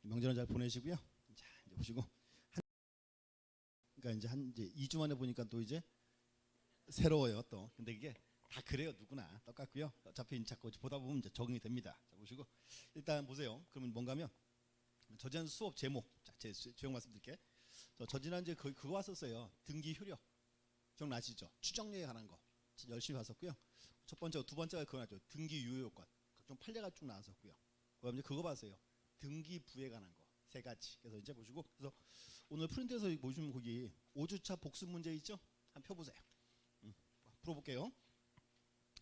명절은 잘 보내시고요. 자, 이제 보시고 그러니까 이제 2주 만에 보니까 또 이제 새로워요 또. 근데 이게 다 그래요. 누구나 똑같고요. 어차피 자꾸 보다 보면 이제 적응이 됩니다. 자, 보시고 일단 보세요. 그러면 뭔가면 저지난 수업 제목. 자, 제목 말씀드릴게. 저지난 이제 그거 왔었어요. 등기 효력. 기억나시죠? 추정력에 관한 거 열심히 봤었고요. 첫 번째, 두 번째가 그거 나죠. 등기 유효 요건. 각종 판례가 쭉 나왔었고요. 그다음에 그거 봤어요. 등기부에 관한 거 세 가지. 그래서 이제 보시고 그래서 오늘 프린트에서 보시면 거기 5주차 복습 문제 있죠? 한번 펴보세요. 풀어볼게요.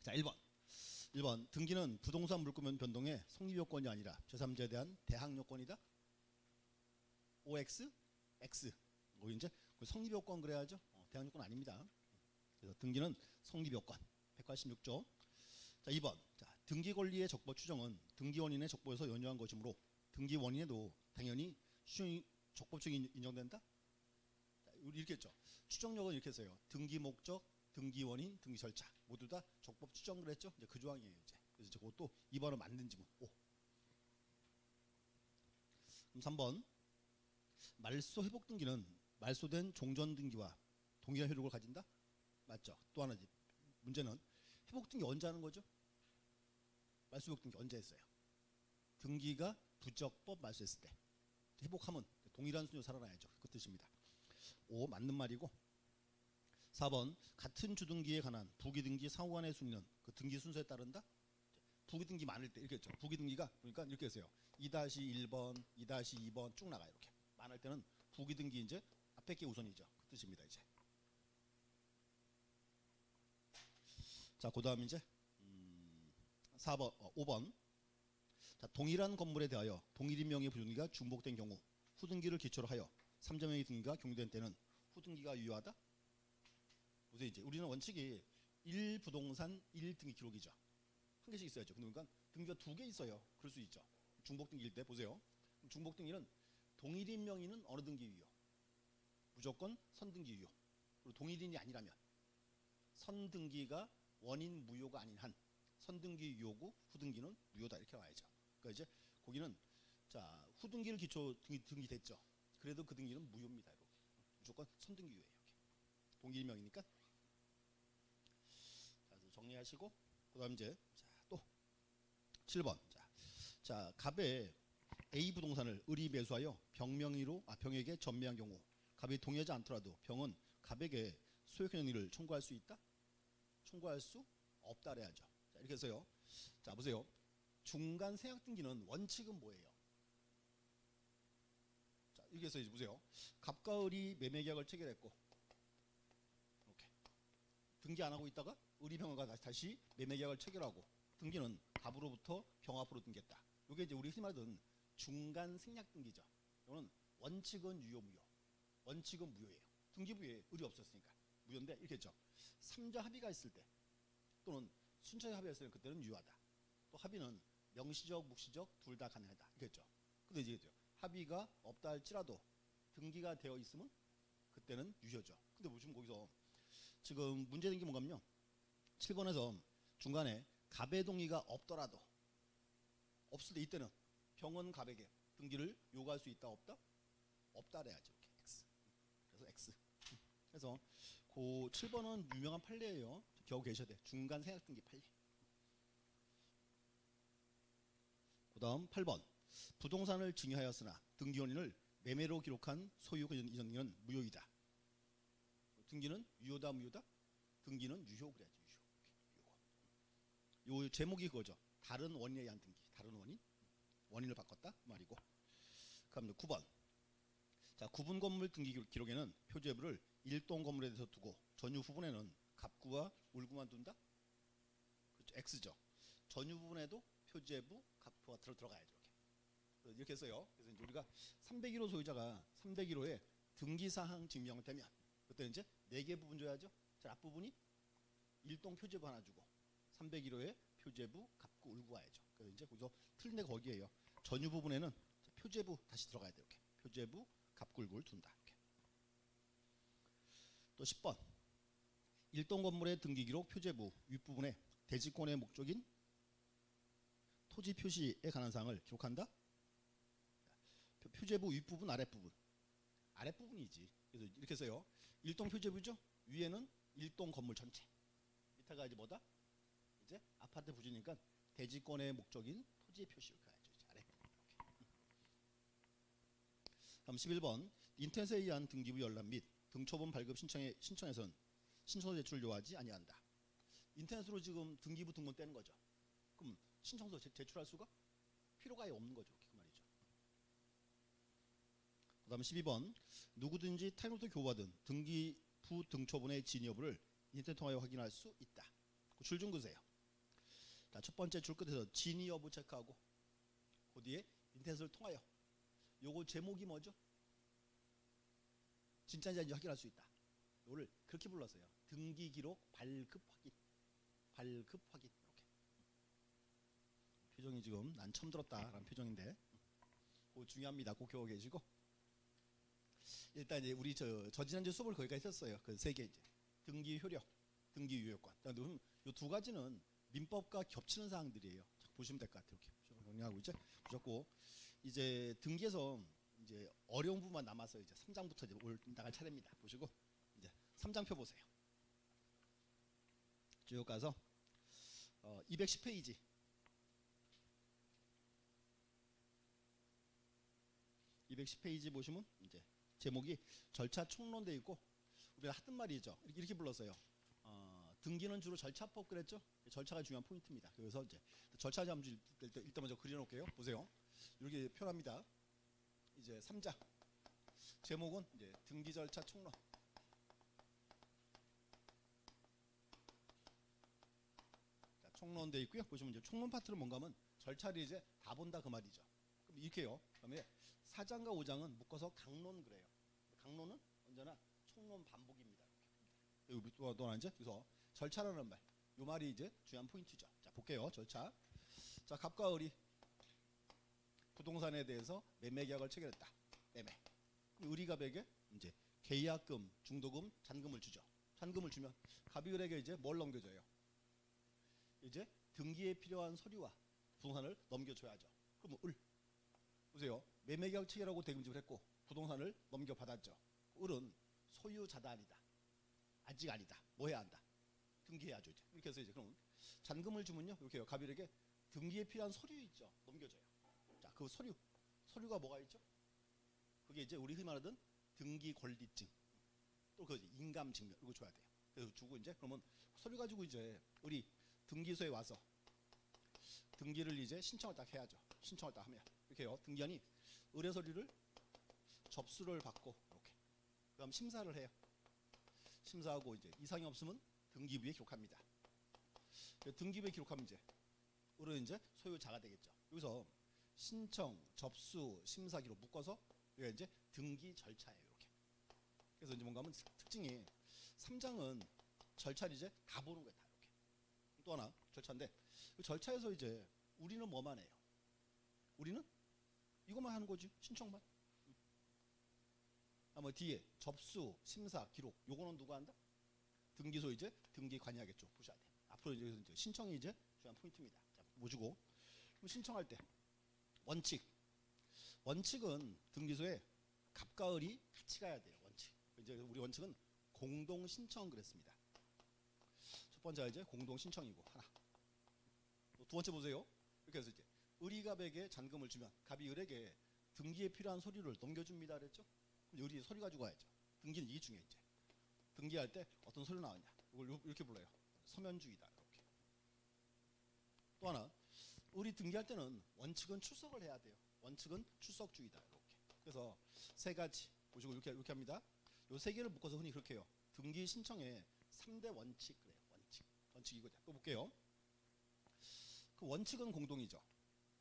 자, 1번 등기는 부동산 물권 변동의 성립 요건이 아니라 제3자에 대한 대항 요건이다. OX, X. 이제 성립 요건 그래야죠. 대항 요건 아닙니다. 그래서 등기는 성립 요건 186조. 자, 2번. 자, 등기 권리의 적법 추정은 등기 원인의 적법에서 연유한 것이므로 등기 원인에도 당연히 수용이 적법적인 인정된다. 자, 우리 이렇게 했죠. 추정력은 이렇게 했어요. 등기 목적, 등기 원인, 등기 절차 모두 다 적법 추정 그랬죠. 이제 그 조항이에요. 이제 그래서 그것도 2번은 맞는 지문 5. 그럼 3번. 말소 회복 등기는 말소된 종전 등기와 동일한 효력을 가진다. 맞죠. 또 하나 문제는 회복 등기 언제 하는 거죠? 말소 회복 등기 언제 했어요? 등기가 부적법 말소했을 때. 회복하면 동일한 순위로 살아나야죠. 그 뜻입니다. 5 맞는 말이고. 4번 같은 주등기에 관한 부기등기 상호간의 순위는 그 등기 순서에 따른다. 부기등기 많을 때 이렇게 했죠. 부기등기가 그러니까 이렇게 했어요. 2-1번, 2-2번 쭉 나가요. 이렇게 많을 때는 부기등기 이제 앞에 게 우선이죠. 그 뜻입니다. 이제 자, 그다음 이제 5번. 자, 동일한 건물에 대하여 동일인 명의 부등기가 중복된 경우 후등기를 기초로 하여 3자 명의 등기가 경유된 때는 후등기가 유효하다. 보세요. 이제 우리는 원칙이 1부동산 1등기 기록이죠. 한 개씩 있어야죠. 그러니까 등기가 2개 있어요. 그럴 수 있죠. 중복등기일 때 보세요. 중복등기는 동일인 명의는 어느 등기 유효? 무조건 선등기 유효. 그리고 동일인이 아니라면 선등기가 원인 무효가 아닌 한 선등기 유효고 후등기는 무효다 이렇게 나와야죠. 그러니까 이제 거기는 자 후등기를 기초 등기 됐죠. 그래도 그 등기는 무효입니다. 이렇게. 무조건 선등기 유효예요. 이렇게. 동일인 명이니까. 자, 그래서 정리하시고 그다음 이제 또 7번. 자, 갑에 A 부동산을 을이 매수하여 병에게 전매한 경우 갑이 동의하지 않더라도 병은 갑에게 소유권행위를 청구할 수 있다? 청구할 수 없다 그래야죠. 자, 이렇게 해서요. 자, 보세요. 중간 생약 등기는 원칙은 뭐예요? 자, 이렇게 해서 이제 보세요. 갑과 을이 매매 계약을 체결했고 이렇게 등기 안 하고 있다가 을이 병과 다시 매매 계약을 체결하고 등기는 갑으로부터 병 앞으로 등기했다. 이게 이제 우리 흔히 말하던 중간 생략 등기죠. 이거는 원칙은 유효 무효. 원칙은 무효예요. 등기부에 을이 없었으니까 무효인데 이렇게 했죠. 3자 합의가 있을 때 또는 순차적 합의가 있을 때 그때는 유효하다. 또 합의는 명시적 묵시적 둘 다 가능하다. 이렇게 했죠. 근데 이제 합의가 없다 할지라도 등기가 되어 있으면 그때는 유효죠. 근데 보시면 거기서 지금 문제된 게 뭔가면요. 7번에서 중간에 갑의 동의가 없더라도 없을 때 이때는 병은 갑에게 등기를 요구할 수 있다 없다? 없다 그래야죠. 이렇게 X. 그래서 X. 그래서 그 7번은 유명한 판례예요. 겨우 계셔야 돼. 중간 생략 등기 판례. 그 다음 8번. 부동산을 증여하였으나 등기 원인을 매매로 기록한 소유권 이전 등기는 무효이다. 등기는 유효다 무효다? 등기는 유효 그래야죠. 유효. 요 제목이 그거죠. 다른 원인에 의한 등기. 다른 원인. 원인을 바꿨다 그 말이고. 그다음 9번. 자, 구분 건물 등기 기록에는 표제부를 일동 건물에 대해서 두고 전유 부분에는 갑구와 울구만 둔다. 그렇죠. X죠. 전유 부분에도 표제부 갑구가 들어가야죠. 이렇게 해서요. 그래서 이제 우리가 301호 소유자가 301호에 등기사항 증명되면 그때 이제 4개 부분 줘야죠. 자, 앞부분이 일동 표제부 하나 주고 301호에 표제부 갑구 울구 와야죠. 그래서 이제 거기서 틀린 데가 거기에요. 전유 부분에는 표제부 다시 들어가야 돼요. 이렇게. 표제부 갑굴구를 둔다. 이렇게. 또 10번. 일동 건물의 등기 기록 표제부 윗부분에 대지권의 목적인 토지 표시에 관한 사항을 기록한다. 표제부 윗부분 아랫부분. 아랫부분이지. 그래서 이렇게 써요. 일동 표제부죠. 위에는 일동 건물 전체. 밑에가 이제 뭐다? 이제 아파트 부지니까 대지권의 목적인 토지의 표시 이렇게 하죠. 아랫부분 이렇게. 다음 11번 인터넷에 의한 등기부 열람 및 등초본 발급 신청에선 신청서 제출을 요하지 아니한다. 인터넷으로 지금 등기부 등본 떼는 거죠. 그럼 신청서 제출할 수가 필요가 없는 거죠. 그 말이죠. 그 다음 12번 누구든지 타임로부터 교부받은 등기부 등초본의 진위 여부를 인터넷 통하여 확인할 수 있다. 그 줄 좀 그으세요. 자, 첫 번째 줄 끝에서 진위 여부 체크하고 그 뒤에 인터넷을 통하여 요거 제목이 뭐죠? 진짜인지 아닌지 확인할 수 있다. 요거를 그렇게 불렀어요. 등기 기록 발급 확인. 발급 확인. 이렇게. 표정이 지금 난 처음 들었다라는 표정인데 그거 중요합니다. 꼭 기억해 계시고 일단 이제 우리 저지난주 수업을 거기까지 했었어요. 그 세 개 이제 등기 효력, 등기 유효권. 이 두 가지는 민법과 겹치는 사항들이에요. 보시면 될 것 같아요. 이렇게 정리하고 이제 보셨고 이제 등기에서 이제 어려운 부분만 남아서 이제 3장부터 이제 올 나갈 차례입니다. 보시고 이제 3장표 보세요. 쭉 가서 210페이지. 210페이지 보시면 이제 제목이 절차 총론돼 있고 우리가 하던 말이죠. 이렇게 불렀어요. 등기는 주로 절차법 그랬죠. 절차가 중요한 포인트입니다. 그래서 이제 절차 잠주 일단 먼저 그려놓을게요. 보세요. 이렇게 표현합니다. 이제 3장 제목은 이제 등기 절차 총론. 자, 총론돼 있고요. 보시면 이제 총론 파트는 뭔가 하면 절차를 이제 다 본다 그 말이죠. 그럼 이렇게요. 그다음에 4장과 5장은 묶어서 강론 그래요. 강론은 언제나 총론 반복입니다. 여기 또 하나 이제 그래서 절차라는 말, 요 말이 이제 중요한 포인트죠. 자 볼게요. 절차. 자 갑과 을이 부동산에 대해서 매매 계약을 체결했다. 매매. 을이갑에게 이제 계약금, 중도금, 잔금을 주죠. 잔금을 주면 갑이 을에게 이제 뭘 넘겨줘요? 이제 등기에 필요한 서류와 부동산을 넘겨줘야죠. 그럼 을 보세요. 매매 계약 체결하고 대금지를 했고 부동산을 넘겨받았죠. 을은 소유자다 아니다. 아직 아니다. 뭐 해야 한다? 등기해야죠. 이제. 이렇게 해서 이제 그럼 잔금을 주면요. 이렇게요. 갑일에게 등기에 필요한 서류 있죠. 넘겨줘요. 자, 그 서류가 뭐가 있죠? 그게 이제 우리 흔히 말하던 등기 권리증. 또 그 인감 증명 이거 줘야 돼요. 그래서 주고 이제 그러면 서류 가지고 이제 우리 등기소에 와서 등기를 이제 신청을 딱 해야죠. 신청을 딱 하면 이렇게요. 등기한이 의뢰 서류를 접수를 받고 이렇게 그다음 심사를 해요. 심사하고 이제 이상이 없으면 등기부에 기록합니다. 등기부에 기록하면 이제 을은 이제 소유자가 되겠죠. 여기서 신청, 접수, 심사 기록 묶어서 이게 이제 등기 절차예요. 이렇게. 그래서 이제 뭔가 하면 특징이 3장은 절차를 이제 다 보는 거예요. 다 이렇게. 또 하나 절차인데 그 절차에서 이제 우리는 뭐만 해요? 우리는 이것만 하는 거지. 신청만. 뭐 뒤에 접수, 심사, 기록 요거는 누가 한다? 등기소 이제 등기관이 하겠죠. 보셔야 돼. 앞으로 이제 신청이 이제 중요한 포인트입니다. 자, 보시고 그럼 신청할 때 원칙은 등기소에 갑과 을이 같이 가야 돼요. 원칙. 이제 우리 원칙은 공동 신청 그랬습니다. 첫 번째가 이제 공동 신청이고 하나. 두 번째 보세요. 이렇게 해서 이제 을이 갑에게 잔금을 주면 갑이 을에게 등기에 필요한 서류를 넘겨줍니다. 그랬죠? 을이 서류 가지고 와야죠. 등기는 이게 중요해 이제. 등기할 때 어떤 서류 나왔냐? 이걸 이렇게 불러요. 서면주의다. 이렇게. 또 하나, 우리 등기할 때는 원칙은 출석을 해야 돼요. 원칙은 출석주의다. 이렇게. 그래서 세 가지 보시고 이렇게 합니다. 요 세 개를 묶어서 흔히 그렇게 해요. 등기 신청에 3대 원칙 그래요. 원칙 이거죠. 또 볼게요. 그 원칙은 공동이죠.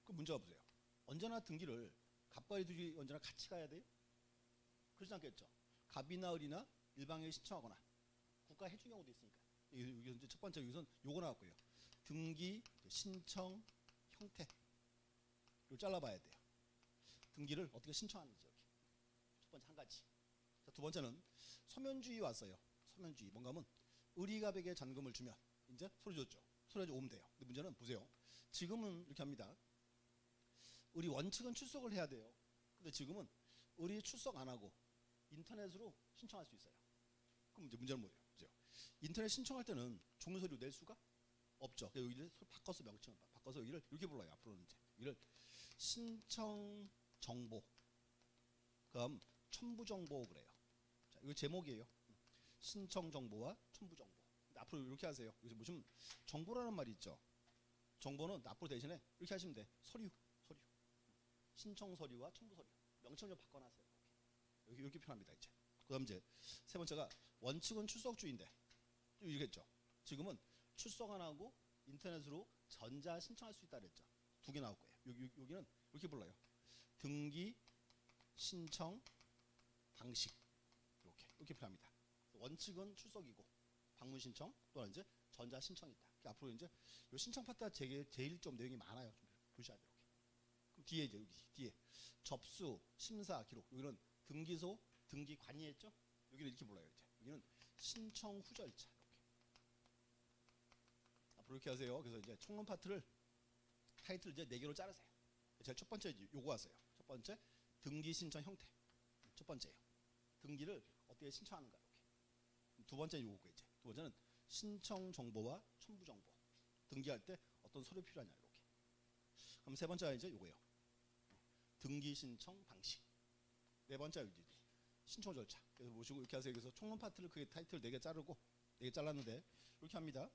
그 문제가 보세요. 언제나 등기를 갑과 을이 언제나 같이 가야 돼요? 그렇지 않겠죠. 갑이나 을이나 일방에 신청하거나 국가 해준 경우도 있으니까. 여기 이제 첫 번째 여기선 요거 나왔고요. 등기 신청 형태. 이걸 잘라봐야 돼요. 등기를 어떻게 신청하는지 이렇게. 첫 번째 한 가지. 자, 두 번째는 서면주의 왔어요. 서면주의. 뭔가 하면 을이갑에게 잔금을 주면 이제 소리 줬죠. 소리 오면 돼요. 근데 문제는 보세요. 지금은 이렇게 합니다. 우리 원칙은 출석을 해야 돼요. 근데 지금은 의리 출석 안 하고 인터넷으로 신청할 수 있어요. 그럼 이제 문제는 뭐예요? 그죠? 인터넷 신청할 때는 종료 서류 낼 수가 없죠. 그래서 여기를 바꿔서 명칭을 바꿔서 여기를 이렇게 불러요. 앞으로는 이제 여기를 신청 정보, 그럼 첨부 정보 그래요. 자, 이거 제목이에요. 신청 정보와 첨부 정보. 앞으로 이렇게 하세요. 여기서 보시면 정보라는 말이 있죠. 정보는 앞으로 대신에 이렇게 하시면 돼. 서류. 신청 서류와 첨부 서류. 명칭을 좀 바꿔놨어요. 이렇게 표현합니다. 이제. 그다음 이제 세 번째가 원칙은 출석주의인데 이렇게 했죠. 지금은 출석 안 하고 인터넷으로 전자 신청할 수 있다 그랬죠. 두 개 나올 거예요. 여기는 이렇게 불러요. 등기 신청 방식. 이렇게 표현합니다. 원칙은 출석이고 방문 신청 또는 이제 전자 신청이 있다. 앞으로 이제 이 신청 파트가 제일 좀 내용이 많아요. 좀 보셔야 돼요. 그럼 뒤에 이제 여기 뒤에 접수 심사 기록 여기는 등기소 등기 관리했죠. 여기는 이렇게 불러요. 이제 여기는 신청 후 절차. 앞으로 이렇게 하세요. 그래서 이제 총론 파트를 타이틀 이제 4개로 자르세요. 제가 첫 번째 요거 하세요. 첫 번째 등기 신청 형태. 첫 번째예요. 등기를 어떻게 신청하는가 이렇게. 두 번째 요거고 이제 두 번째는 신청 정보와 첨부 정보. 등기할 때 어떤 서류 필요하냐 이렇게. 그럼 세 번째가 이제 요거예요. 등기 신청 방식. 네 번째가 이제 신청 절차. 그래서 보시고 이렇게 하세요. 그래서 총론 파트를 크게 타이틀 4개 자르고 4개 잘랐는데 이렇게 합니다.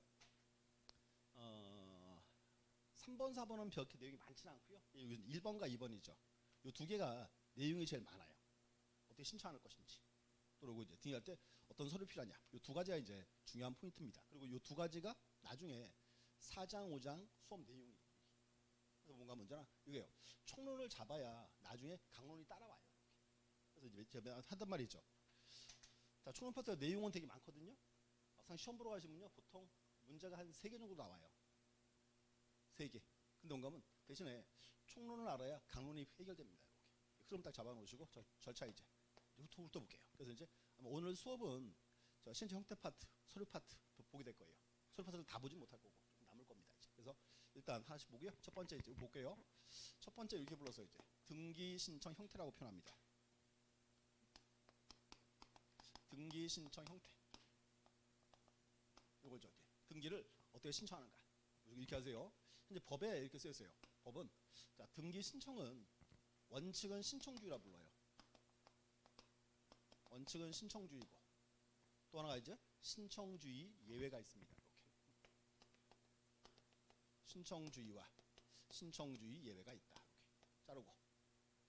3번, 4번은 그렇게 내용이 많지는 않고요. 1번과 2번이죠. 이 두 개가 내용이 제일 많아요. 어떻게 신청할 것인지. 그리고 이제 등기할 때 어떤 서류 필요하냐. 이 두 가지가 이제 중요한 포인트입니다. 그리고 이 두 가지가 나중에 4장, 5장 수업 내용이. 그래서 뭔가 먼저나 이게요. 총론을 잡아야 나중에 강론이 따라와요. 그래서 이제 제가 하던 말이 있죠. 자, 총론 파트 내용은 되게 많거든요. 막상 시험 보러 가시면요. 보통 문제가 한 3개 정도 나와요. 3개. 근데 뭔가면 대신에 총론을 알아야 강론이 해결됩니다. 이렇게. 흐름 딱 잡아놓으시고 절차 이제 훑어볼게요. 그래서 이제 아마 오늘 수업은 신청 형태 파트, 서류 파트 보게 될 거예요. 서류 파트를 다 보진 못할 거고 좀 남을 겁니다. 이제. 그래서 일단 하나씩 보고요. 첫 번째 이제 볼게요. 첫 번째 이렇게 불러서 이제 등기 신청 형태라고 표현합니다. 등기 신청 형태. 이거죠. 등기를 어떻게 신청하는가. 이렇게 하세요. 현재 법에 이렇게 쓰여 있어요. 법은 자, 등기 신청은 원칙은 신청주의라 불러요. 원칙은 신청주의고 또 하나가 이제 신청주의 예외가 있습니다. 이렇게 신청주의와 신청주의 예외가 있다. 이렇게 자르고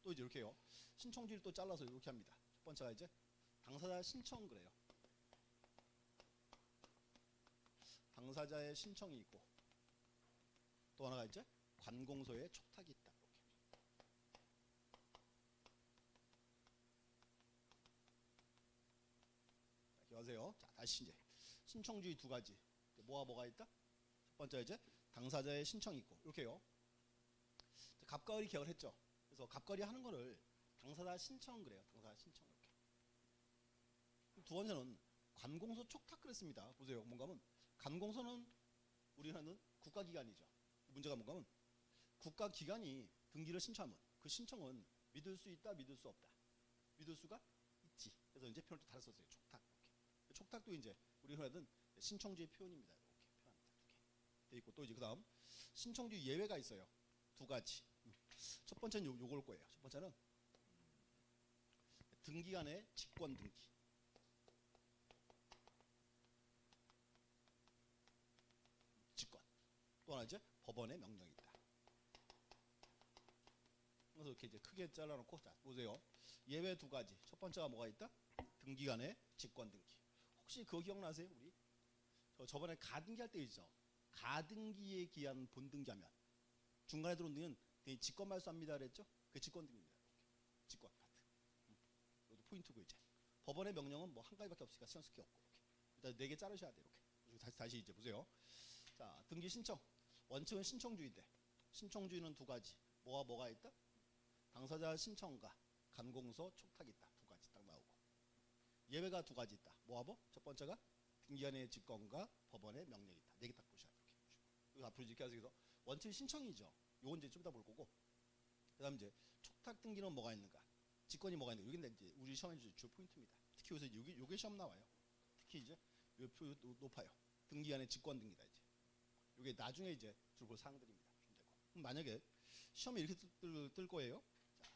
또 이제 이렇게요. 신청주의를 또 잘라서 이렇게 합니다. 첫 번째가 이제 당사자 신청 그래요. 당사자의 신청이 있고 또 하나가 이제 관공서의 촉탁이 있다. 이렇게 하세요. 자, 다시 이제 신청주의 두 가지. 뭐가 있다? 첫 번째 이제 당사자의 신청이 있고 이렇게요. 갑과 을이 계약을 했죠. 그래서 갑과 을이 하는 거를 당사자 신청 그래요. 당사자 신청 이렇게. 두 번째는 관공서 촉탁 그랬습니다. 보세요. 뭔가면 관공서는 우리나라는 국가기관이죠. 문제가 뭔가면 국가기관이 등기를 신청하면 그 신청은 믿을 수 있다, 믿을 수 없다. 믿을 수가 있지. 그래서 이제 표현을 또 다르게 썼어요. 촉탁. 이렇게. 촉탁도 이제 우리나라는 신청주의 표현입니다. 이렇게 표현합니다. 이렇게 돼 있고 또 이제 그다음 신청주의 예외가 있어요. 두 가지. 첫 번째는 요걸 거예요. 첫 번째는 등기간의 직권 등기. 직권. 또 하나 이제 법원의 명령이 있다. 그래서 이렇게 이제 크게 잘라놓고 자 보세요. 예외 두 가지. 첫 번째가 뭐가 있다? 등기간의 직권 등기. 혹시 그거 기억나세요? 우리 저번에 가등기 할 때 있죠. 가등기에 기한 본등기하면 중간에 들어온 등은 직권 말소합니다 그랬죠? 그 직권 등기입니다. 이렇게. 직권 파트. 이것도 포인트고 이제 법원의 명령은 뭐 한 가지밖에 없으니까 신경 쓸 게 없고 이렇게. 일단 4개 자르셔야 돼요. 이렇게. 다시 이제 보세요. 자, 등기 신청. 원칙은 신청주의인데 신청주의는 두 가지. 뭐가 있다? 당사자 신청과 관공서 촉탁이 있다. 두 가지 딱 나오고. 예외가 두 가지 있다. 첫 번째가 등기간의 직권과 법원의 명령이 있다. 4개 딱 보셔야 돼요. 그리고 앞으로 이렇게 해서 원칙 신청이죠. 요건 이제 좀 이따 볼 거고. 그다음 이제 촉탁 등기는 뭐가 있는가? 직권이 뭐가 있는데 여기 이제 우리 시험의 주 포인트입니다. 특히 여기서 요게 시험 나와요. 특히 이제 요 표 높아요. 등기간의 직권 등기다 이제. 요게 나중에 이제 주로 볼 사항들입니다. 그럼 만약에 시험에 이렇게 뜰 거예요. 자,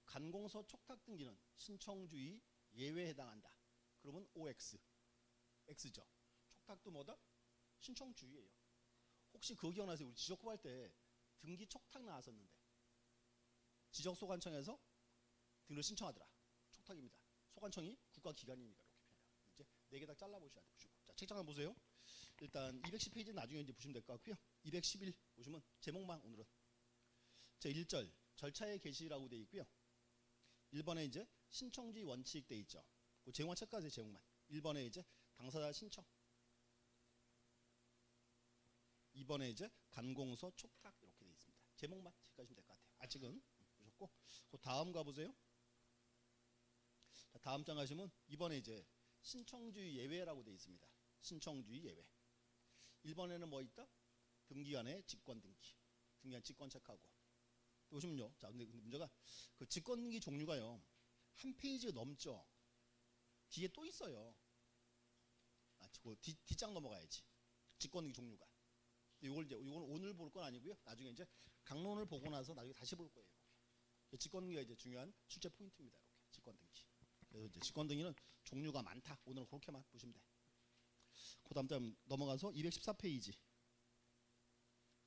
간공서 촉탁 등기는 신청주의 예외에 해당한다. 그러면 OX, X죠. 촉탁도 뭐다? 신청주의예요. 혹시 그거 기억나세요? 우리 지적법 할 때 등기 촉탁 나왔었는데 지적소관청에서 등기를 신청하더라. 촉탁입니다. 소관청이 국가기관이니까 이렇게 표현해요. 이제 4개 다 잘라보셔야 돼요. 자, 책장 한번 보세요. 일단 210페이지 나중에 이제 보시면 될 것 같고요. 211 보시면 제목만 오늘은 제 1절 절차의 개시라고 되어 있고요. 1번에 이제 신청주의 원칙 되어 있죠. 그 제목만 체크하세요. 제목만. 1번에 이제 당사자 신청. 2번에 이제 간공서 촉탁 이렇게 되어 있습니다. 제목만 체크하시면 될 것 같아요. 아직은 보셨고 그 다음 가보세요. 자, 다음 장 가시면 2번에 이제 신청주의 예외라고 되어 있습니다. 신청주의 예외. 1번에는 뭐 있다? 등기간의 직권 등기. 등기간 직권 체크하고. 보시면요. 자, 근데 문제가 그 직권 등기 종류가요. 한 페이지 넘죠. 뒤에 또 있어요. 아, 뒷장 넘어가야지. 직권 등기 종류가. 이걸 오늘 볼 건 아니고요. 나중에 이제 강론을 보고 나서 나중에 다시 볼 거예요. 직권 등기가 이제 중요한 출제 포인트입니다. 이렇게 직권 등기. 그래서 이제 직권 등기는 종류가 많다. 오늘은 그렇게만 보시면 돼. 그 다음 넘어가서 214페이지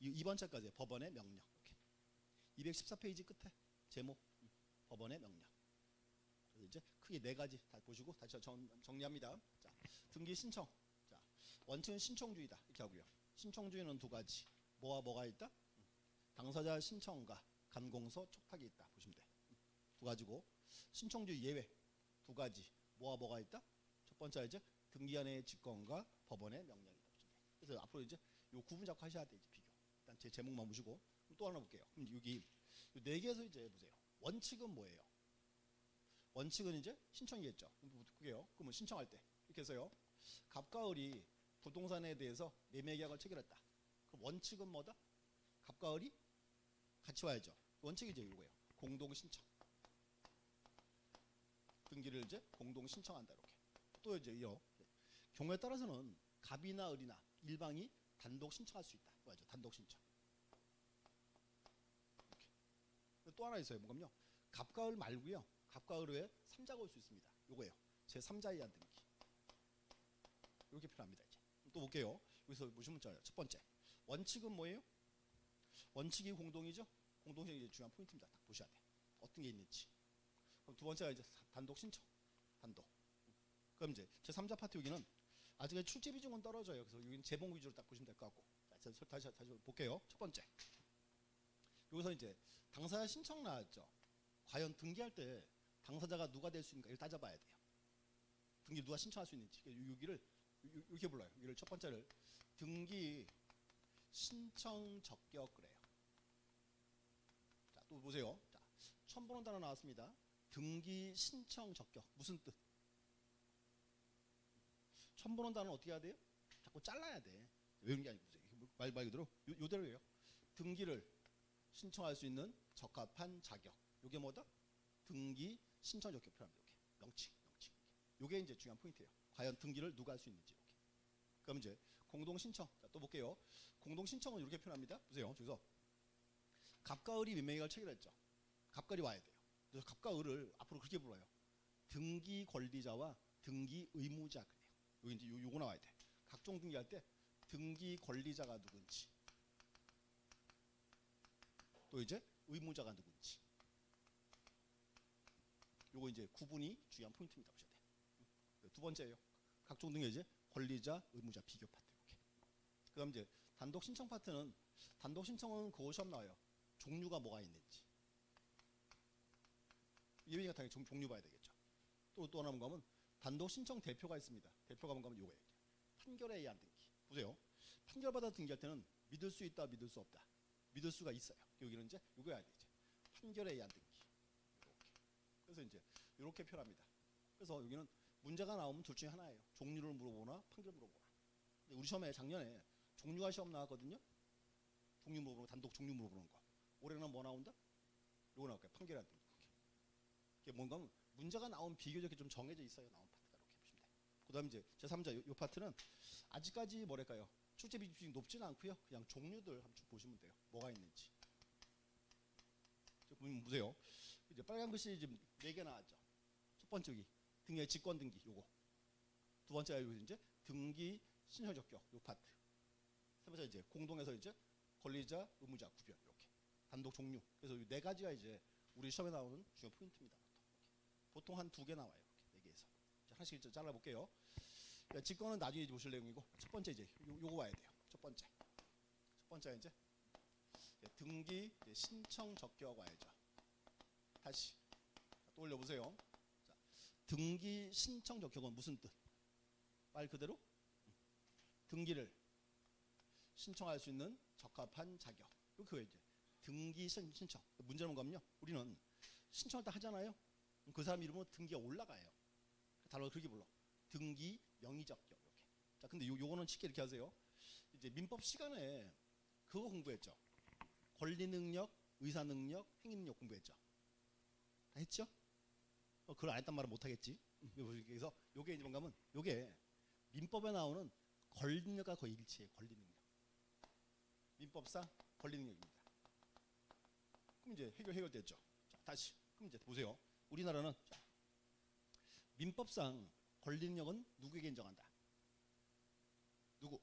2번 차까지 법원의 명령. 이렇게 214페이지 끝에 제목 법원의 명령. 그래서 이제 크게 4가지 다 보시고 다시 정리합니다. 자, 등기 신청. 자, 원칙은 신청주의다 이렇게 하고요. 신청주의는 2가지. 뭐가 있다? 당사자 신청과 간공서 촉탁이 있다 보시면 돼. 2가지고 신청주의 예외 2가지. 뭐가 있다? 첫 번째 이제 등기간의 직권과 법원의 명령이다 보시면 돼. 그래서 앞으로 이제 요 구분 자꾸 하셔야 돼. 이제 비교. 일단 제 제목만 보시고 또 하나 볼게요. 그럼 여기 4개에서 이제 보세요. 원칙은 뭐예요? 원칙은 이제 신청이겠죠. 볼게요. 그러면 신청할 때 이렇게 해서요. 갑과 을이 부동산에 대해서 매매 계약을 체결했다. 그럼 원칙은 뭐다? 갑과 을이 같이 와야죠. 원칙이 이제 이거예요. 공동 신청. 등기를 이제 공동 신청한다 이렇게. 또 이제 경우에 따라서는 갑이나 을이나 일방이 단독 신청할 수 있다. 맞죠? 단독 신청. 이렇게. 또 하나 있어요. 뭐냐면요. 갑과 을 말고요. 갑과 을 외에 3자가 올 수 있습니다. 요거예요. 제 3자에 의한 등기. 이렇게 표현합니다. 이제. 또 볼게요. 여기서 보시면 첫 번째. 원칙은 뭐예요? 원칙이 공동이죠? 공동이 이제 중요한 포인트입니다. 딱 보셔야 돼. 어떤 게 있는지. 그럼 두 번째가 이제 단독 신청. 단독. 그럼 이제 제 3자 파트 여기는 아직 출제 비중은 떨어져요. 그래서 여기는 재봉 위주로 딱 보시면 될 것 같고. 자, 다시 볼게요. 첫 번째. 여기서 이제 당사자 신청 나왔죠. 과연 등기할 때 당사자가 누가 될 수 있는가 이걸 따져봐야 돼요. 등기 누가 신청할 수 있는지. 여기를 이렇게 불러요. 여기를 첫 번째를 등기 신청 적격 그래요. 자, 또 보세요. 자, 처음 보는 단어 나왔습니다. 등기 신청 적격. 무슨 뜻? 처음 보는 단어는 어떻게 해야 돼요? 자꾸 잘라야 돼. 외우는 게 아니고 말 그대로 요대로예요. 등기를 신청할 수 있는 적합한 자격. 요게 뭐다? 등기 신청 적격 표현합니다. 이렇게 명칭. 요게 이제 중요한 포인트예요. 과연 등기를 누가 할 수 있는지 이렇게. 그럼 이제 공동 신청. 자, 또 볼게요. 공동 신청은 이렇게 표현합니다. 보세요. 저기서 갑과 을이 매매 계약을 체결했죠. 갑과 을이 와야 돼요. 그래서 갑과 을을 앞으로 그렇게 불러요. 등기 권리자와 등기 의무자 그래요. 여기 이제 요거 나와야 돼. 각종 등기할 때 등기 권리자가 누군지, 또 이제 의무자가 누군지. 요거 이제 구분이 중요한 포인트입니다. 보셔야 돼. 두 번째예요. 각종 등기 이제 권리자, 의무자 비교 파트 이렇게. 그다음 이제 단독 신청 파트는 단독 신청은 그거 시험 나와요. 종류가 뭐가 있는지. 예외가 당연히 종류 봐야 되겠죠. 또 하나 뭔가 하면 단독 신청 대표가 있습니다. 대표가 뭔가 하면 요거예요. 판결에 의한 등기. 보세요. 판결받아 등기할 때는 믿을 수 있다, 믿을 수 없다. 믿을 수가 있어야. 여기는 이제 요거 해야 돼. 이제 판결에 의한 등기. 이렇게. 그래서 이제 이렇게 표현합니다. 그래서 여기는 문제가 나오면 둘 중에 하나예요. 종류를 물어보나 판결 물어보나. 우리 시험에 작년에 종류가 시험 나왔거든요. 종류 물어보는 거, 단독 종류 물어보는 거. 올해는 뭐 나온다? 요거 나올 거예요. 판결에 의한 등기. 뭔가 문제가 나온 비교적 좀 정해져 있어요. 나온 파트가 이렇게 보시면 돼요. 그다음 이제 제3자 요 파트는 아직까지 뭐랄까요? 출제 비중이 높지는 않고요. 그냥 종류들 한번 쭉 보시면 돼요. 뭐가 있는지. 보세요. 이제 빨간 글씨 지금 4개 나왔죠. 첫 번째 여기 등기의 직권 등기 요거. 두 번째가 여기 이제 등기 신청 적격 요 파트. 세 번째 이제 공동에서 이제 권리자, 의무자 구별 이렇게 단독 종류. 그래서 이 4가지가 이제 우리 시험에 나오는 중요 포인트입니다. 보통 한 2개 나와요. 이렇게 4개에서. 자, 하나씩 잘라 볼게요. 그러니까 직권은 나중에 보실 내용이고 첫 번째 이제 요거 와야 돼요. 첫 번째 이제 등기 이제 신청 적격 와야죠. 다시 또 올려보세요. 자, 등기 신청 적격은 무슨 뜻? 말 그대로 등기를 신청할 수 있는 적합한 자격. 그게 이제 등기 신청. 문제는 뭔가요? 우리는 신청을 다 하잖아요. 그 사람 이름으로 등기가 올라가요. 단어를 그렇게 불러. 등기 명의 적격 이렇게. 자, 근데 요거는 쉽게 이렇게 하세요. 이제 민법 시간에 그거 공부했죠. 권리 능력, 의사 능력, 행위 능력 공부했죠. 다 했죠? 그걸 안 했단 말은 못 하겠지. 그래서 요게 이제 뭔가면 요게 민법에 나오는 권리 능력과 거의 일치해요. 권리 능력. 민법상 권리 능력입니다. 그럼 이제 해결됐죠. 자, 다시. 그럼 이제 보세요. 우리나라는 자, 민법상 권리 능력은 누구에게 인정한다? 누구?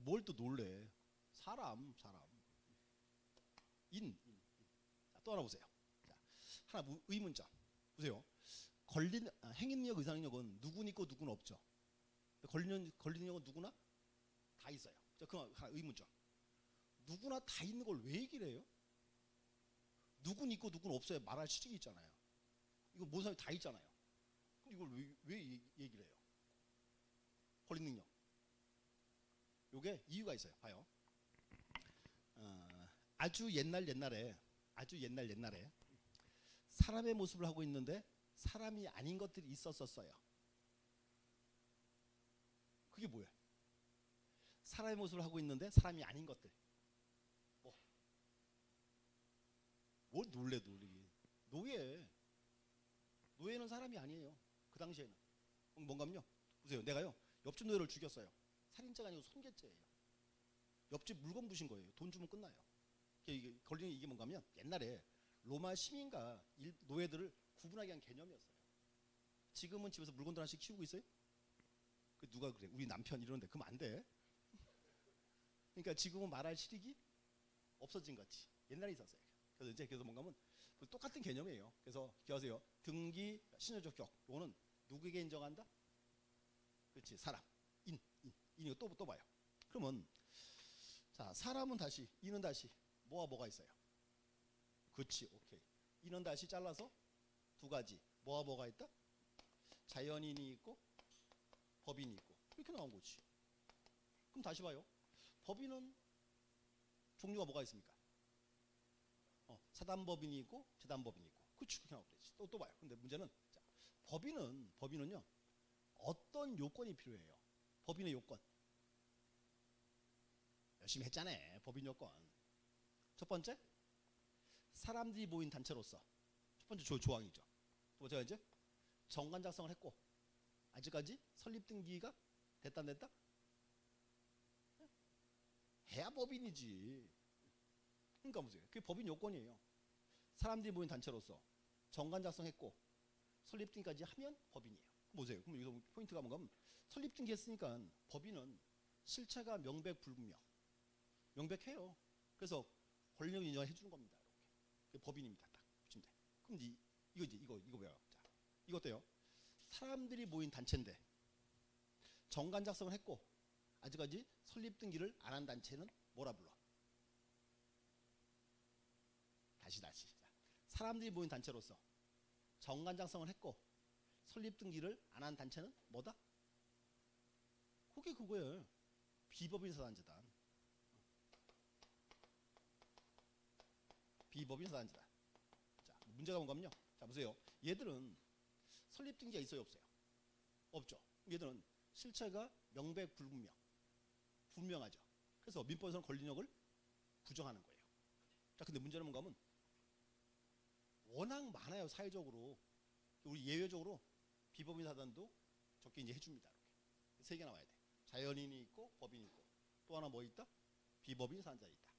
뭘 또 놀래? 사람. 인. 자, 또 하나 보세요. 자, 하나 의문점. 보세요. 행위 능력, 의사 능력은 누구는 있고 누구는 없죠. 권리 능력은 누구나 다 있어요. 자, 그 하나 의문점. 누구나 다 있는 걸 왜 얘기를 해요? 누구는 있고 누구는 없어야 말할 실익이 있잖아요. 이거 모든 사람이 다 있잖아요. 그럼 이걸 왜 얘기를 해요? 권리 능력. 요게 이유가 있어요. 봐요. 아주 옛날에 사람의 모습을 하고 있는데 사람이 아닌 것들이 있었어요. 그게 뭐예요? 사람의 모습을 하고 있는데 사람이 아닌 것들. 뭘 놀래. 노예는 사람이 아니에요. 그 당시에는. 뭔가요? 보세요. 내가요 옆집 노예를 죽였어요. 살인죄가 아니고 손괴죄예요. 옆집 물건 부신 거예요. 돈 주면 끝나요. 이게 걸리는 이게 뭔가면 옛날에 로마 시민과 노예들을 구분하기 위한 개념이었어요. 지금은 집에서 물건들 하나씩 키우고 있어요? 누가 그래? 우리 남편 이러는데 그럼 안 돼. 그러니까 지금은 말할 실익이 없어진 거지. 옛날에 있었어요. 그래서 뭔가면 똑같은 개념이에요. 그래서 기억하세요. 등기 신청 적격 이거는 누구에게 인정한다? 그렇지. 사람. 인이거 또 봐요. 그러면 자 사람은 다시 인은 다시 뭐가 있어요? 그렇지. 오케이. 인은 다시 잘라서 2가지. 뭐가 있다? 자연인이 있고 법인이 있고 이렇게 나온 거지. 그럼 다시 봐요. 법인은 종류가 뭐가 있습니까? 사단법인이 있고 재단법인이 있고 그렇지. 그렇게 나오면 되지. 또 봐요. 근데 문제는 자, 법인은요 어떤 요건이 필요해요? 법인의 요건. 열심히 했잖아. 법인 요건. 첫 번째 사람들이 모인 단체로서 첫 번째 조항이죠. 두 번째가 이제 정관 작성을 했고 아직까지 설립 등기가 됐다 안 됐다? 해야 법인이지. 그러니까 보세요. 그게 법인 요건이에요. 사람들이 모인 단체로서 정관 작성했고 설립 등기까지 하면 법인이에요. 보세요. 그럼 여기서 포인트가 뭔가 설립 등기 했으니까 법인은 실체가 명백해요. 그래서 권력 인정을 해주는 겁니다. 이렇게. 법인입니다. 딱 보시면 돼. 그럼 이거 뭐야? 자, 이것도요. 사람들이 모인 단체인데 정관 작성을 했고 아직까지 설립 등기를 안 한 단체는 뭐라 불러? 다시. 자, 사람들이 모인 단체로서 정관 작성을 했고 설립 등기를 안 한 단체는 뭐다? 그게 그거예요. 비법인 사단재단. 비법인 사단재단. 자, 문제가 뭔가요? 자, 보세요. 얘들은 설립 등기가 있어요, 없어요? 없죠. 얘들은 실체가 불명하죠. 그래서 민법에서는 권리력을 부정하는 거예요. 자, 근데 문제는 뭔가 하면 워낙 많아요 사회적으로. 우리 예외적으로 비법인 사단도 적게 이제 해줍니다. 이렇게 세 개 나와야 돼. 자연인이 있고 법인이 있고 또 하나 뭐 있다? 비법인 사단자 있다.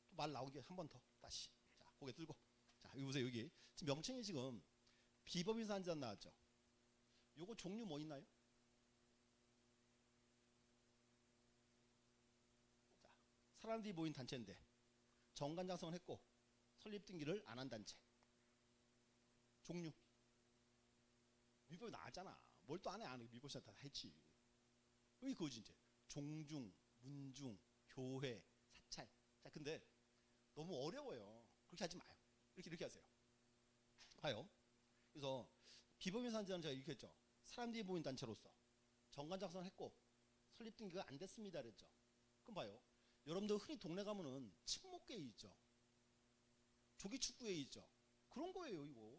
또 말 나오게 한 번 더 다시. 자 고개 들고. 자 여기 보세요. 여기 지금 명칭이 지금 비법인 사단자 나왔죠. 요거 종류 뭐 있나요? 자, 사람들이 모인 단체인데 정관 작성을 했고 설립 등기를 안 한 단체. 종류. 민법이 나왔잖아. 뭘 또 안 해? 안 해. 민법이 다 했지. 여기 그거지 이제. 종중, 문중, 교회, 사찰. 자, 근데 너무 어려워요. 그렇게 하지 마요. 이렇게 하세요. 봐요. 그래서 비법인 사단자는 제가 이렇게 했죠. 사람들이 모인 단체로서 정관 작성을 했고 설립 등기가 안 됐습니다. 그랬죠. 그럼 봐요. 여러분들 흔히 동네 가면은 친목회의 있죠. 조기축구회의 있죠. 그런 거예요, 이거.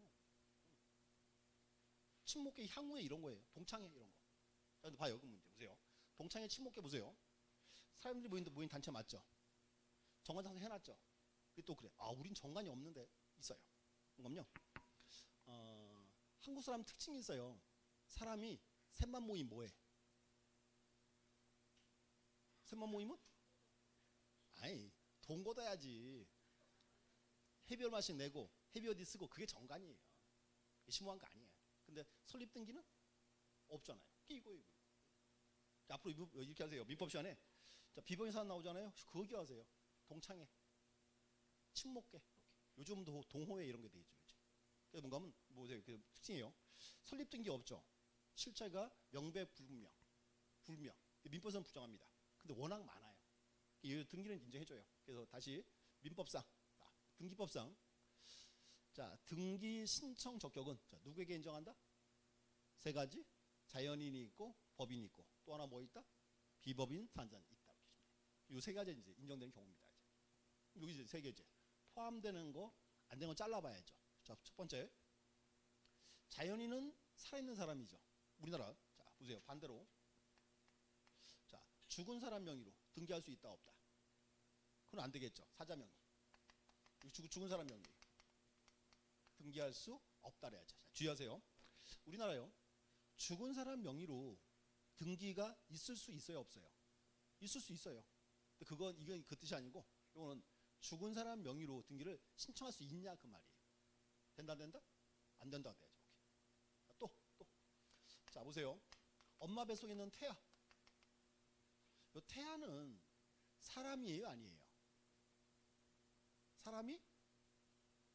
친목회, 향후회 이런 거예요. 동창회 이런 거. 자, 봐요, 그 문제 보세요. 동창회, 친목회 보세요. 사람들이 모인 단체 맞죠? 정관 작성 해놨죠. 근데 또 그래. 아, 우린 정관이 없는데 있어요. 그럼요. 한국 사람 특징이 있어요. 사람이 셋만 모이면 뭐해? 셋만 모이면? 아이, 돈 걷어야지. 회비 얼마씩 내고 회비 어디 쓰고 그게 정관이에요. 심오한 거 아니에요. 근데 설립 등기는 없잖아요. 이거. 앞으로 이렇게 하세요. 민법 시간에 자, 비법인 사단 나오잖아요. 그거 기억하세요. 동창회, 친목회. 이렇게. 요즘도 동호회 이런 게 돼 있죠. 그래서 뭔가 하면 뭐세요? 그 특징이에요. 설립 등기 없죠. 실체가 명백불명. 민법에서는 부정합니다. 근데 워낙 많아요. 이 등기는 인정해줘요. 그래서 다시 민법상, 등기법상, 자 등기 신청 적격은 자, 누구에게 인정한다? 세 가지. 자연인이 있고 법인이 있고 또 하나 뭐 있다? 비법인 사단자는 있다. 이 세 가지 이제 인정되는 경우입니다. 여기 이제 세 개째 포함되는 거 안 되는 거 잘라봐야죠. 자, 첫 번째 자연인은 살아있는 사람이죠. 우리나라. 자 보세요. 반대로 자 죽은 사람 명의로 등기할 수 있다 없다. 그건 안 되겠죠. 사자 명의. 죽은 사람 명의 등기할 수 없다 그래야죠. 자, 주의하세요. 우리나라요. 죽은 사람 명의로 등기가 있을 수 있어요 없어요? 있을 수 있어요. 근데 이건 그 뜻이 아니고 이거는 죽은 사람 명의로 등기를 신청할 수 있냐 그 말이에요. 된다 안 된다? 안 된다 돼야죠. 또. 자 보세요. 엄마 뱃속에 있는 태아. 이 태아는 사람이에요 아니에요? 사람이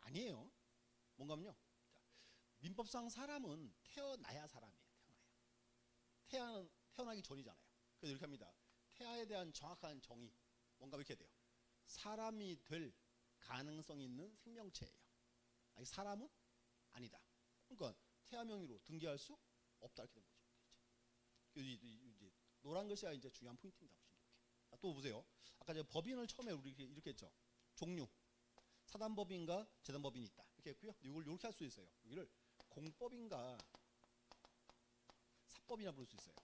아니에요. 뭔가면요. 민법상 사람은 태어나야 사람이에요. 태아는 태어나기 전이잖아요. 그래서 이렇게 합니다. 태아에 대한 정확한 정의 뭔가 이렇게 돼요. 사람이 될 가능성이 있는 생명체예요. 아니 사람은 아니다. 그러니까 태아 명의로 등기할 수 없다 이렇게 된 거죠. 이제 노란 글씨가 이제 중요한 포인트입니다. 또 보세요. 아까 제가 법인을 처음에 우리 이렇게 했죠. 종류. 사단법인과 재단법인이 있다. 이렇게 했고요. 이걸 이렇게 할 수 있어요. 여기를 공법인과 사법이나 부를 수 있어요.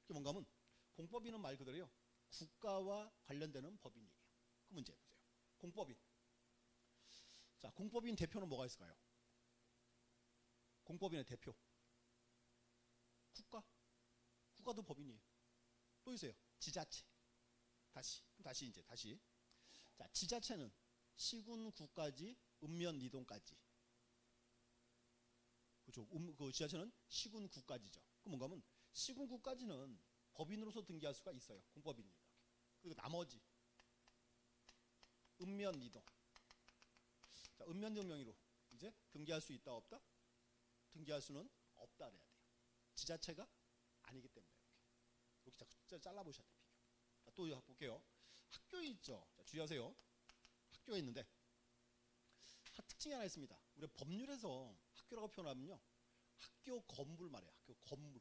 이게 뭔가 하면 공법인은 말 그대로요. 국가와 관련되는 법인이에요. 그 문제 보세요. 공법인. 자, 공법인 대표는 뭐가 있을까요? 공법인의 대표. 국가도 법인이에요. 또 있어요. 지자체. 다시. 자, 지자체는 시군구까지 읍면리동까지. 그렇죠. 그 지자체는 시군구까지죠. 그럼 뭔가 하면 시군구까지는 법인으로서 등기할 수가 있어요. 공법인이니까. 그리고 나머지 읍면리동. 자, 읍면리동 명의로 이제 등기할 수 있다 없다? 등기할 수는 없다 그래야 돼요. 지자체가 아니기 때문에 이렇게 잘라보셔야 돼요. 자, 또 볼게요. 학교에 있죠. 자, 주의하세요. 학교에 있는데 특징이 하나 있습니다. 우리 법률에서 학교라고 표현하면요. 학교 건물 말이에요. 학교 건물.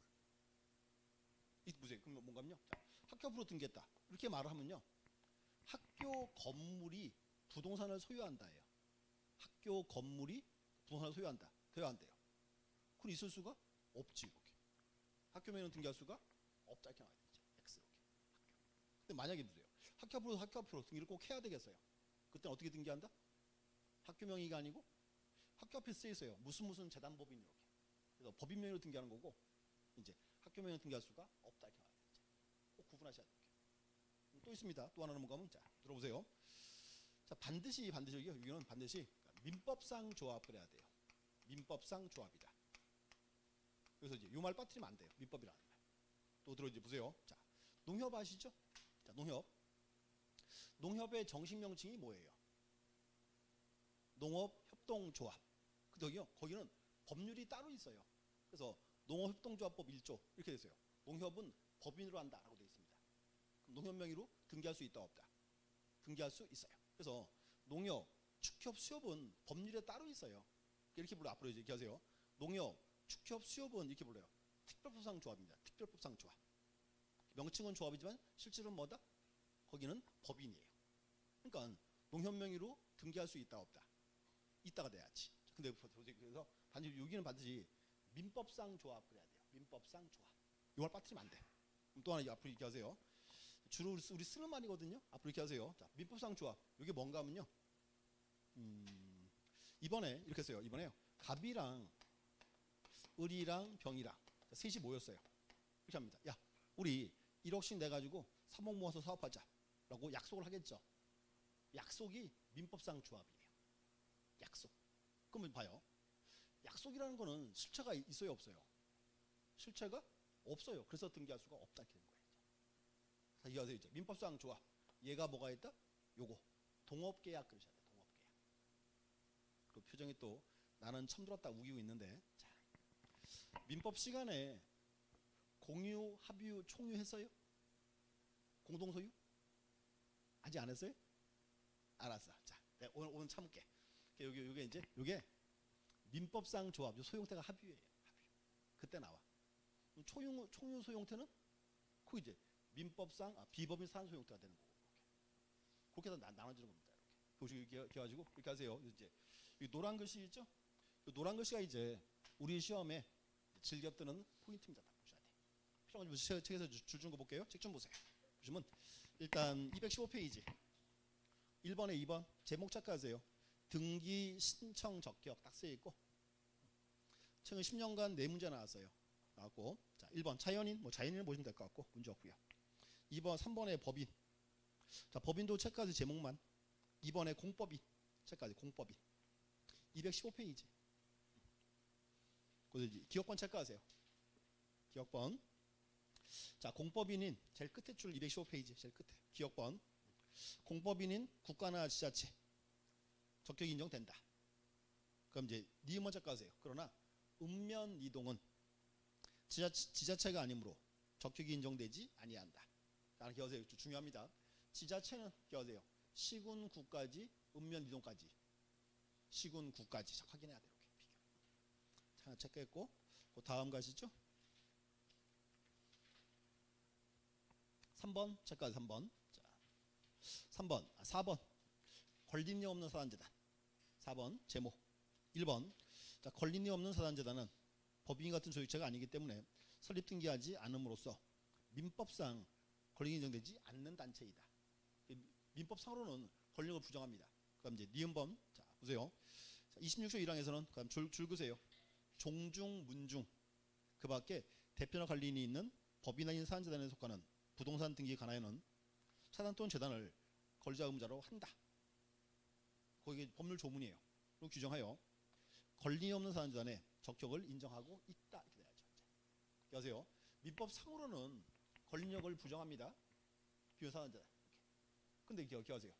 이 보세요. 그럼 뭔가요? 학교 앞으로 등기했다. 이렇게 말을 하면요. 학교 건물이 부동산을 소유한다예요. 학교 건물이 부동산을 소유한다. 돼야 안 돼요? 그건 있을 수가 없지. 이렇게. 학교 명의로 등기할 수가 없다 이렇게 나와야 되죠. X 이렇게. 근데 만약에 보세요. 학교 앞으로 등기를 꼭 해야 되겠어요. 그때는 어떻게 등기한다? 학교 명의가 아니고 학교 앞에 쓰여 있어요. 무슨 재단 법인 이렇게. 그래서 법인 명의로 등기하는 거고 이제 학교 명의로 등기할 수가 없다 이렇게 말해요. 꼭 구분하셔야 돼요. 또 있습니다. 또 하나는 뭔가 하면 자 들어보세요. 자 반드시 여기는 반드시 민법상 조합 그래야 돼요. 민법상 조합이다. 그래서 이제 요 말 빠뜨리면 안 돼요. 민법이라는 말. 또 들어 이제 보세요. 자 농협 아시죠? 자 농협. 농협의 정식 명칭이 뭐예요? 농업협동조합. 그저기요 거기는 법률이 따로 있어요. 그래서 농업협동조합법 1조 이렇게 돼 있어요. 농협은 법인으로 한다라고 되어 있습니다. 그럼 농협 명의로 등기할 수 있다 없다? 등기할 수 있어요. 그래서 농협, 축협, 수협은 법률에 따로 있어요. 이렇게 불러 앞으로 이제 이렇게 하세요. 농협, 축협, 수협은 이렇게 불러요. 특별법상 조합입니다. 특별법상 조합. 명칭은 조합이지만 실제로는 뭐다? 거기는 법인이에요. 그러니까 농협 명의로 등기할 수 있다 없다? 있다가 돼야지. 근데 그래서 반드시 여기는 반드시 민법상 조합 그래야 돼요. 민법상 조합. 이걸 빠뜨리면 안 돼. 또 하나 앞으로 이렇게 하세요. 주로 우리 쓰는 말이거든요. 앞으로 이렇게 하세요. 자, 민법상 조합. 이게 뭔가 하면요. 이번에 이렇게 했어요. 이번에요. 갑이랑 을이랑 병이랑 셋이 모였어요. 이렇게 합니다. 야, 우리 1억씩 내가지고 3억 모아서 사업하자라고 약속을 하겠죠. 약속이 민법상 조합이에요. 약속. 그러면 봐요. 약속이라는 거는 실체가 있어요, 없어요? 실체가 없어요. 그래서 등기할 수가 없다 이렇게 된 거예요. 자, 이해하세요 이제. 민법상 조합. 얘가 뭐가 있다? 요거. 동업계약 그러셔야 돼요. 동업계약. 그리고 표정이 또 나는 처음 들었다 우기고 있는데. 자, 민법 시간에 공유, 합유, 총유 했어요? 공동소유? 아직 안 했어요? 알았어. 자, 내가 오늘 참을게. 요게 이제 요게 민법상 조합. 요 소형태가 합유예요. 합유. 그때 나와. 총유 소형태는 그 이제 민법상 비법인 산 소형태가 되는 거고. 그렇게 해서 나눠지는 겁니다. 이렇게 해가지고 이렇게 하세요. 이제 이 노란 글씨 있죠? 이 노란 글씨가 이제 우리 시험에 즐겨 뜨는 포인트입니다. 보셔야 돼. 필요한 책에서 줄 준 거 볼게요. 책 좀 보세요. 보시면 일단 215페이지 1번에 2번 제목 착각하세요. 등기 신청 적격 딱 쓰여 있고 최근 10년간 4문제 나왔고 자 1번 자연인 자연인을 보시면 될 것 같고 문제 없고요. 2번 3번에 법인 자 법인도 체크하세요. 제목만 2번에 공법인 체크하세요. 공법인 215페이지 그래서 기억번 체크하세요. 기억번 자 공법인인 제일 끝에 줄 215페이지 제일 끝에 기억번 공법인인 국가나 지자체 적격 인정된다. 그럼 이제 니은만 체크하세요. 그러나 읍면 이동은 지자체가 아니므로 적격이 인정되지 아니한다. 하나 기억하세요. 중요합니다. 지자체는 기억하세요. 시군 구까지 읍면 이동까지 시군 구까지 확인해야 돼요. 이렇게 비교. 하나 체크했고 그 다음 가시죠. 3번 체크하세요. 3번 자 3번 4번 걸린 일 없는 사단재단 4번 제목 1번 자 걸린 일 없는 사단재단은 법인 같은 조직체가 아니기 때문에 설립 등기하지 않음으로써 민법상 권리가 인정되지 않는 단체이다. 민법상으로는 권력을 부정합니다. 그럼 이제 니은번 자 보세요. 자, 26조 1항에서는 그다음 줄 그세요. 종중 문중 그 밖에 대표나 관리인이 있는 법인 아닌 사단재단에 속하는 부동산 등기에 관하여는 사단 또는 재단을 권리자 의무자로 한다. 거기 법률 조문이에요. 그리고 규정하여 권리 없는 사단재단의 적격을 인정하고 있다 이렇게 돼야죠. 기억하세요. 민법상으로는 권력을 부정합니다. 비효사단재단. 근데 기억하세요.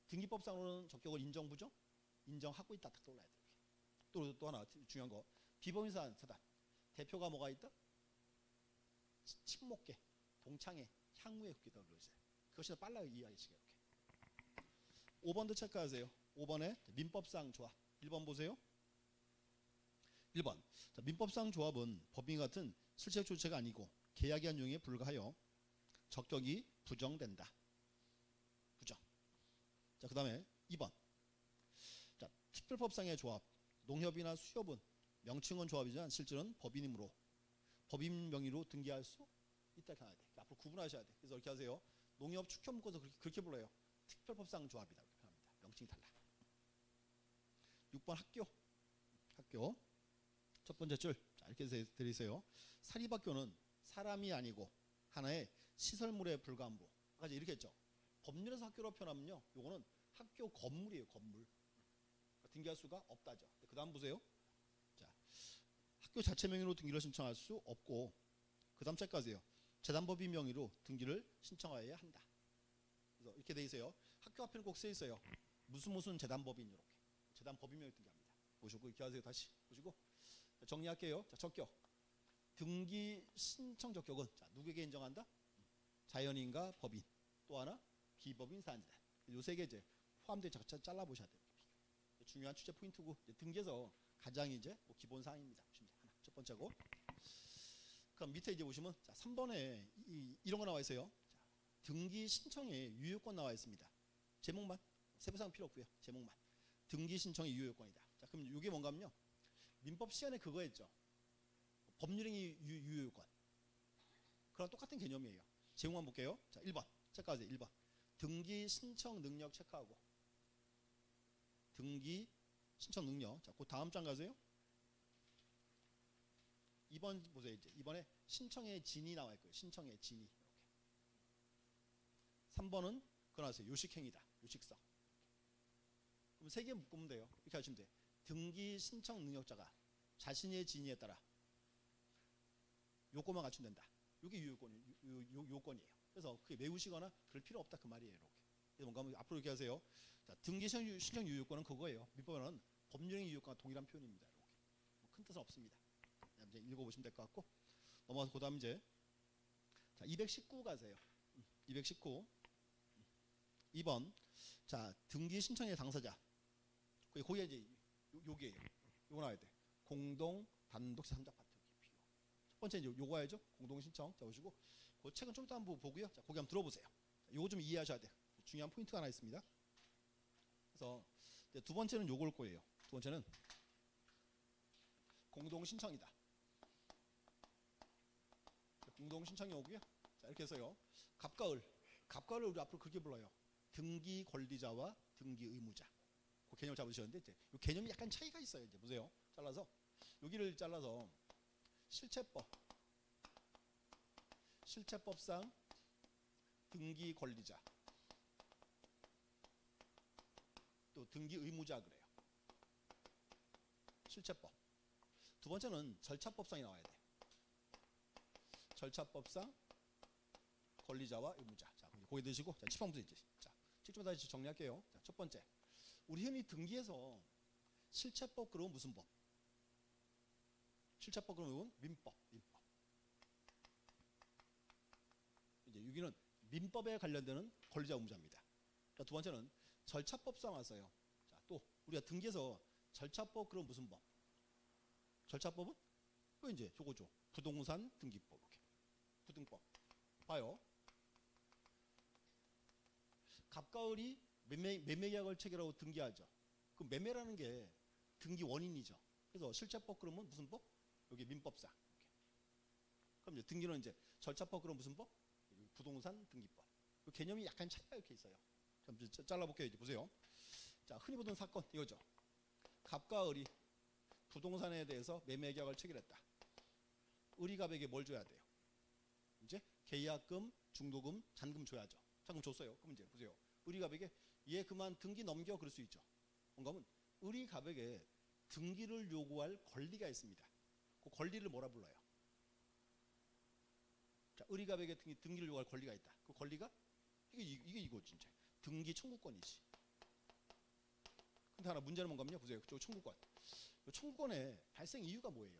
등기법상으로는 적격을 인정 부정? 인정하고 있다. 딱 떠올라야 돼요. 또 하나 중요한 거. 비법인 사단. 대표가 뭐가 있다? 친목계, 동창회, 향후에 그렇게 떠올려주세요. 그것이 더 빨라요. 이해하시게 이렇게. 5번도 체크하세요. 5번에 민법상 조합. 1번 보세요. 1번. 자, 민법상 조합은 법인 같은 실체 조치가 아니고 계약의 한 용에 불과하여 적격이 부정된다. 부정. 자, 그다음에 2번. 자, 특별법상의 조합. 농협이나 수협은 명칭은 조합이지만 실질은 법인이므로 법인 명의로 등기할 수 있다 이렇게 해야 돼. 앞으로 구분하셔야 돼. 그래서 이렇게 하세요. 농협 축협 묶어서 그렇게 불러요. 특별법상 조합이다. 이렇게 합니다. 명칭이 달라. 6번 학교 첫 번째 줄 자, 이렇게 들으세요. 사립학교는 사람이 아니고 하나의 시설물에 불과한 부. 아까 이렇게 했죠. 법률에서 학교로 표현하면요, 요거는 학교 건물이에요. 건물. 등기할 수가 없다죠. 그 다음 보세요. 자, 학교 자체 명의로 등기를 신청할 수 없고, 그 다음 책까지요. 재단법인 명의로 등기를 신청하여야 한다. 그래서 이렇게 돼 있어요. 학교 앞에는 꼭 써 있어요. 무슨 재단법인, 이렇게 재단법인 명의 등기합니다. 보시고 이렇게 하세요. 다시 보시고 자, 정리할게요. 자, 적격. 등기 신청 적격은 자, 누구에게 인정한다? 자연인과 법인, 또 하나 비법인 사안자. 요 세 개 이제 포함되어 잘라 보셔야 돼요. 중요한 취재 포인트고, 등기에서 가장 이제 뭐 기본 사항입니다. 하나 첫 번째고. 그럼 밑에 이제 보시면 자, 3번에 이런 거 나와 있어요. 자, 등기 신청에 유효권 나와 있습니다. 제목만, 세부사항 필요 없고요. 제목만. 등기 신청의 유효권이다. 자, 그럼 이게 뭔가면요, 민법 시간에 그거 했죠. 법률행위 유효권. 그랑 똑같은 개념이에요. 제목만 볼게요. 자, 1번 체크하세요. 1번 등기 신청 능력 체크하고, 등기 신청 능력. 자, 그 다음 장 가세요. 2번 보세요. 이제 이번에 신청의 진이 나와 있고요. 신청의 진이 이렇게. 3번은 그거 나왔어요. 요식행위다. 요식성. 그럼 세 개 묶으면 돼요. 이렇게 하시면 돼요. 등기 신청 능력자가 자신의 진위에 따라 요건만 갖추면 된다. 이게 요건이에요. 그래서 그게 외우시거나 그럴 필요 없다 그 말이에요. 이렇게. 그래서 뭔가 하면 앞으로 이렇게 하세요. 자, 등기 신청 유효권은 그거예요. 민법에는 법률행위 유효권과 동일한 표현입니다. 이렇게. 큰 뜻은 없습니다. 이제 읽어보시면 될 것 같고, 넘어가서 그다음 이제 자, 219 가세요. 219 2번 자, 등기 신청의 당사자. 거기에 이제 요게요. 요거 나와야 돼. 공동 단독 3자 파트 비교. 첫 번째 이제 요거 해야죠. 공동 신청. 자, 보시고 그 책은 좀 이따 한번 보고요. 자, 거기 한번 들어보세요. 자, 요거 좀 이해하셔야 돼요. 중요한 포인트가 하나 있습니다. 그래서 두 번째는 요걸 거예요. 두 번째는 공동 신청이다. 공동 신청이 오고요. 자, 이렇게 해서요. 갑과 을을 우리 앞으로 그렇게 불러요. 등기 권리자와 등기 의무자. 그 개념을 잡으셨는데 이제 이 개념이 약간 차이가 있어요. 이제 보세요. 잘라서 여기를 잘라서 실체법상 등기 권리자, 또 등기 의무자 그래요. 실체법. 두 번째는 절차법상이 나와야 돼. 절차법상 권리자와 의무자. 자, 거기 드시고 자, 칠판부터 이제 자, 직접 다시 정리할게요. 자, 첫 번째, 우리 흔히 등기에서 실체법 그러면 무슨 법? 실체법 그러면 민법. 이제 여기는 민법에 관련되는 권리자 의무자입니다. 자, 두 번째는 절차법상 왔어요. 자, 또 우리가 등기에서 절차법 그러면 무슨 법? 절차법은 그 이제 저거죠. 부동산 등기법. 이렇게. 부등법. 봐요. 갑과 을이 매매 계약을 체결하고 등기하죠. 그 매매라는 게 등기 원인이죠. 그래서 실체법 그러면 무슨 법? 여기 민법상. 이렇게. 그럼 이제 등기는 이제 절차법 그러면 무슨 법? 부동산 등기법. 그 개념이 약간 차이가 이렇게 있어요. 그럼 이제 잘라볼게요. 이제 보세요. 자, 흔히 보던 사건 이거죠. 갑과 을이 부동산에 대해서 매매 계약을 체결했다. 을이 갑에게 뭘 줘야 돼요? 이제 계약금, 중도금, 잔금 줘야죠. 잔금 줬어요. 그럼 이제 보세요. 을이 갑에게 얘 그만 등기 넘겨 그럴 수 있죠. 뭔가 하면 을이 갑에게 등기를 요구할 권리가 있습니다. 그 권리를 뭐라 불러요? 자, 을이 갑에게 등기를 요구할 권리가 있다. 그 권리가 이게 이거 진짜 등기 청구권이지. 근데 하나 문제는 뭔가면요. 보세요. 그쪽 청구권. 청구권의 발생 이유가 뭐예요?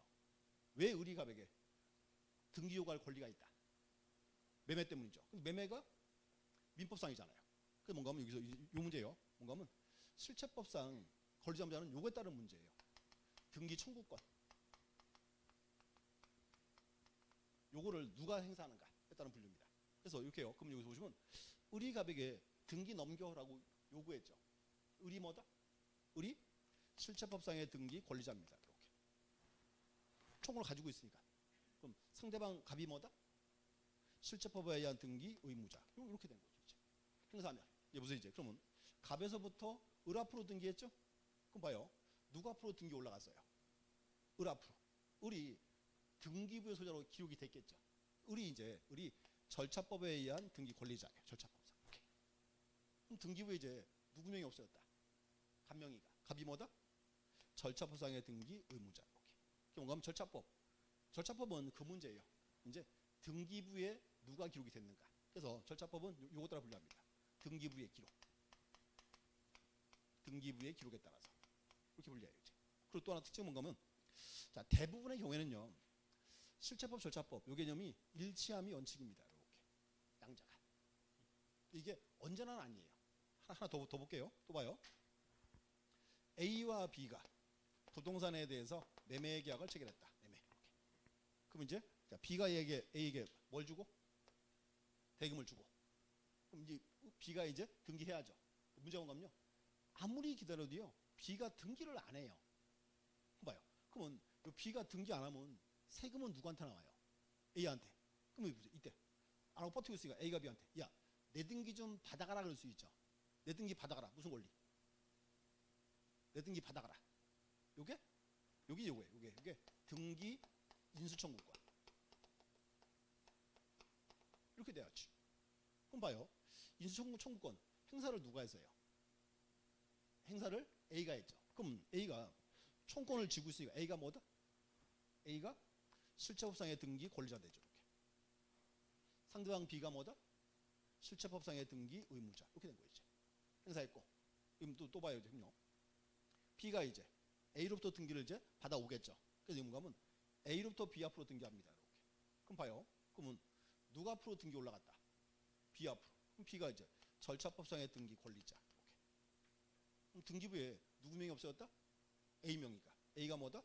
왜 을이 갑에게 등기 요구할 권리가 있다? 매매 때문이죠. 근데 매매가 민법상이잖아요. 그게 뭔가 하면 여기서 이 문제예요. 뭔가 하면 실체법상 권리자 의무자는 요거에 따른 문제예요. 등기 청구권. 요거를 누가 행사하는가에 따른 분류입니다. 그래서 이렇게요. 그럼 여기서 보시면 을이 갑에게 등기 넘겨라고 요구했죠. 을이 뭐다? 을이 실체법상의 등기 권리자입니다. 이렇게. 총을 가지고 있으니까. 그럼 상대방 갑이 뭐다? 실체법에 의한 등기 의무자. 이렇게 된 거죠. 이제. 행사하면. 이제 무슨 이제 그러면 갑에서부터 을 앞으로 등기했죠? 그럼 봐요. 누가 앞으로 등기 올라갔어요? 을 앞으로. 을이 등기부의 소유자로 기록이 됐겠죠. 을이 절차법에 의한 등기 권리자예요. 절차법상. 오케이. 그럼 등기부에 이제 누구 명이 없어졌다? 갑명의가. 갑이 뭐다? 절차법상의 등기 의무자. 오케이. 뭔가 하면 절차법은 그 문제예요. 이제 등기부에 누가 기록이 됐는가. 그래서 절차법은 요거 따라 분류합니다. 등기부의 기록. 등기부의 기록에 따라서 이렇게 분류해요. 이제. 그리고 또 하나 특징은 뭔가 하면 자, 대부분의 경우에는요. 실체법, 절차법 요 개념이 일치함이 원칙입니다. 이렇게 양자가. 이게 언제나는 아니에요. 하나 더 볼게요. 또 봐요. A와 B가 부동산에 대해서 매매 계약을 체결했다. 매매. 그럼 이제 자, B가 A에게 뭘 주고? 대금을 주고. 그럼 이제 B가 이제 등기해야죠. 문제가 뭔가요? 아무리 기다려도요. B가 등기를 안 해요. 봐요. 그러면 B가 등기 안 하면 세금은 누구한테 나와요? A한테. 그러면 이때 안 하고 버티고 있으니까 A가 B한테 야, 내 등기 좀 받아가라 그럴 수 있죠. 내 등기 받아가라. 무슨 권리? 내 등기 받아가라. 요게 등기 인수청구권. 이렇게 돼야지. 그럼 봐요. 인수청구권 행사를 누가 했어요? 행사를 A가 했죠. 그럼 A가 총권을 쥐고 있으니까 A가 뭐다? A가 실체법상의 등기 권리자 되죠. 이렇게. 상대방 B가 뭐다? 실체법상의 등기 의무자. 이렇게 된 거예요. 이제. 행사했고. 그럼 또 봐요. 이제요. B가 이제 A로부터 등기를 이제 받아오겠죠. 그래서 뭔가 하면 A로부터 B 앞으로 등기합니다. 이렇게. 그럼 봐요. 그러면 누가 앞으로 등기 올라갔다? B 앞으로. 그럼 B가 이제 절차법상의 등기 권리자. 이렇게. 그럼 등기부에 누구 명이 없어졌다? A 명이가. A가 뭐다?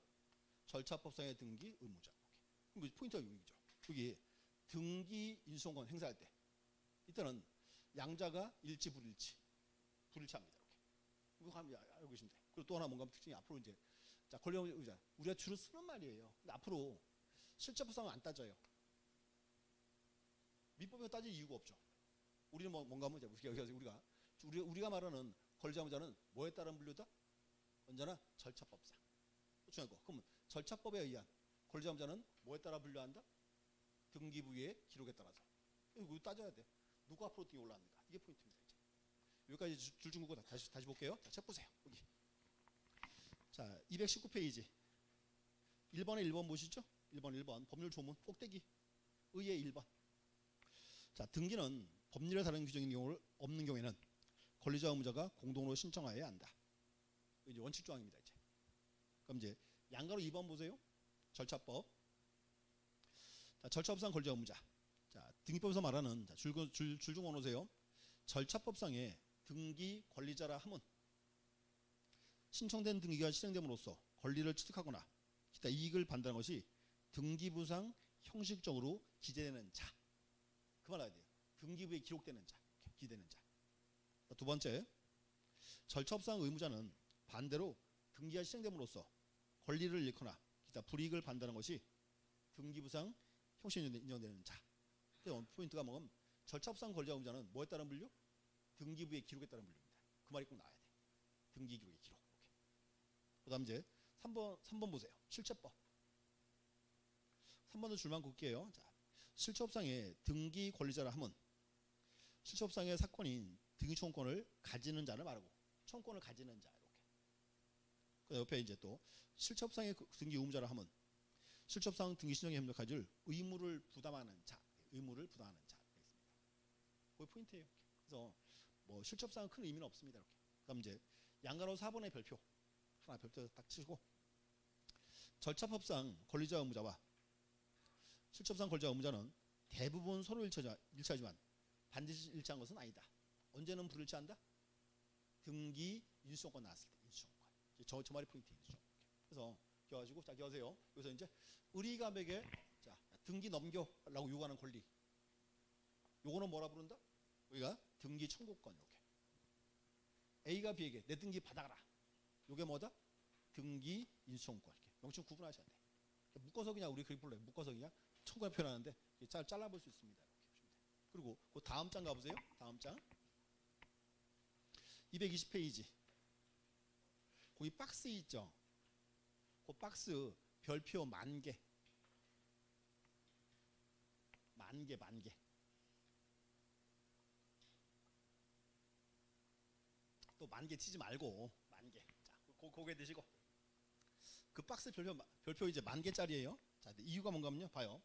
절차법상의 등기 의무자. 이렇게. 그럼 포인트가 여기죠. 여기 등기 인수권권 행사할 때 이때는 양자가 일치 불일치합니다. 이렇게. 이거 알고 계시면 돼. 그리고 또 하나 뭔가 특징이 앞으로 이제 자 권리의무 의자 우리가 주로 쓰는 말이에요. 근데 앞으로 실체법상은 안 따져요. 민법에 따질 이유가 없죠. 우리는 뭔가 하면 우리가 말하는 권리자무자는 뭐에 따른 분류다? 언제나 절차법상. 중요한 거. 그러면 절차법에 의한 권리자무자는 뭐에 따라 분류한다? 등기부의 기록에 따라서. 이거 따져야 돼. 누가 앞으로 등기 올라왔는가? 이게 포인트입니다. 이제. 여기까지 줄중국어 다시 볼게요. 자, 책 보세요. 여기. 자, 219페이지. 1번에 1번 보시죠? 1번 법률 조문 꼭대기 의의 1번. 자, 등기는 법률에 다른 규정이 없는 경우에는 권리자 의무자가 공동으로 신청하여야 한다. 이제 원칙 조항입니다. 이제. 그럼 이제 양가로 2번 보세요. 절차법. 자, 절차법상 권리자 의무자. 자, 등기법에서 말하는 자, 줄중 원오세요. 절차법상의 등기 권리자라 함은 신청된 등기가 실행됨으로써 권리를 취득하거나 기타 이익을 반대하는 것이 등기부상 형식적으로 기재되는 자. 그 말 알아야 돼요. 등기부에 기록되는 자, 기재되는 자. 두 번째, 절차법상 의무자는 반대로 등기가 실행됨으로써 권리를 잃거나 기타 불이익을 반대하는 것이 등기부상 형식적으로 인정되는 자. 포인트가 뭐냐면 절차법상 권리자 의무자는 뭐에 따른 분류? 등기부의 기록에 따른 분류입니다. 그 말이 꼭 나와야 돼. 등기 기록의 기록. 그 다음 이제 3번 보세요. 실체법. 3번도 줄만 긋게요. 자, 실체법상의 등기 권리자라 함은 실체법상의 사건인 등기청구권을 가지는 자를 말하고 청구권을 가지는 자 이렇게. 그 옆에 이제 또 실체법상의 등기 의무자라 함은 실체법상 등기 신청에 협력하줄 의무를 부담하는 자, 의무를 부담하는 자 있습니다. 그게 포인트예요. 그래서 뭐 실체법상은 큰 의미는 없습니다. 이렇게. 그다음 이제 양가로 4번의 별표 하나 별표 딱 치고 절차법상 권리자 의무자와 실체법상 권리자 의무자는 대부분 서로 일치하지만 반드시 일치한 것은 아니다. 언제는 불일치한다? 등기 인수청구권 나왔을 때 인수청구권. 저 말이 포인트예요. 그래서 기억하시고 자 기억하세요. 여기서 이제 의리감에게 자 등기 넘겨라고 요구하는 권리. 요거는 뭐라 부른다? 우리가 등기 청구권 이렇게. A가 B에게 내 등기 받아가라. 요게 뭐다? 등기 인수청구권 이렇게. 명칭 구분하셔야 돼. 묶어서 그냥 우리 그렇게 불러요. 묶어서 그냥 청구를 표현하는데 잘라볼 수 있습니다. 이렇게 보시면 돼요. 그리고 그 다음 장 가보세요. 다음 장 220페이지. 거기 박스 있죠. 그 박스 별표 10,000개. 만 개. 또 10,000개 치지 말고 10,000개. 자, 고개 드시고. 그 박스 별표 이제 10,000개짜리예요. 자, 이유가 뭔가면요. 봐요.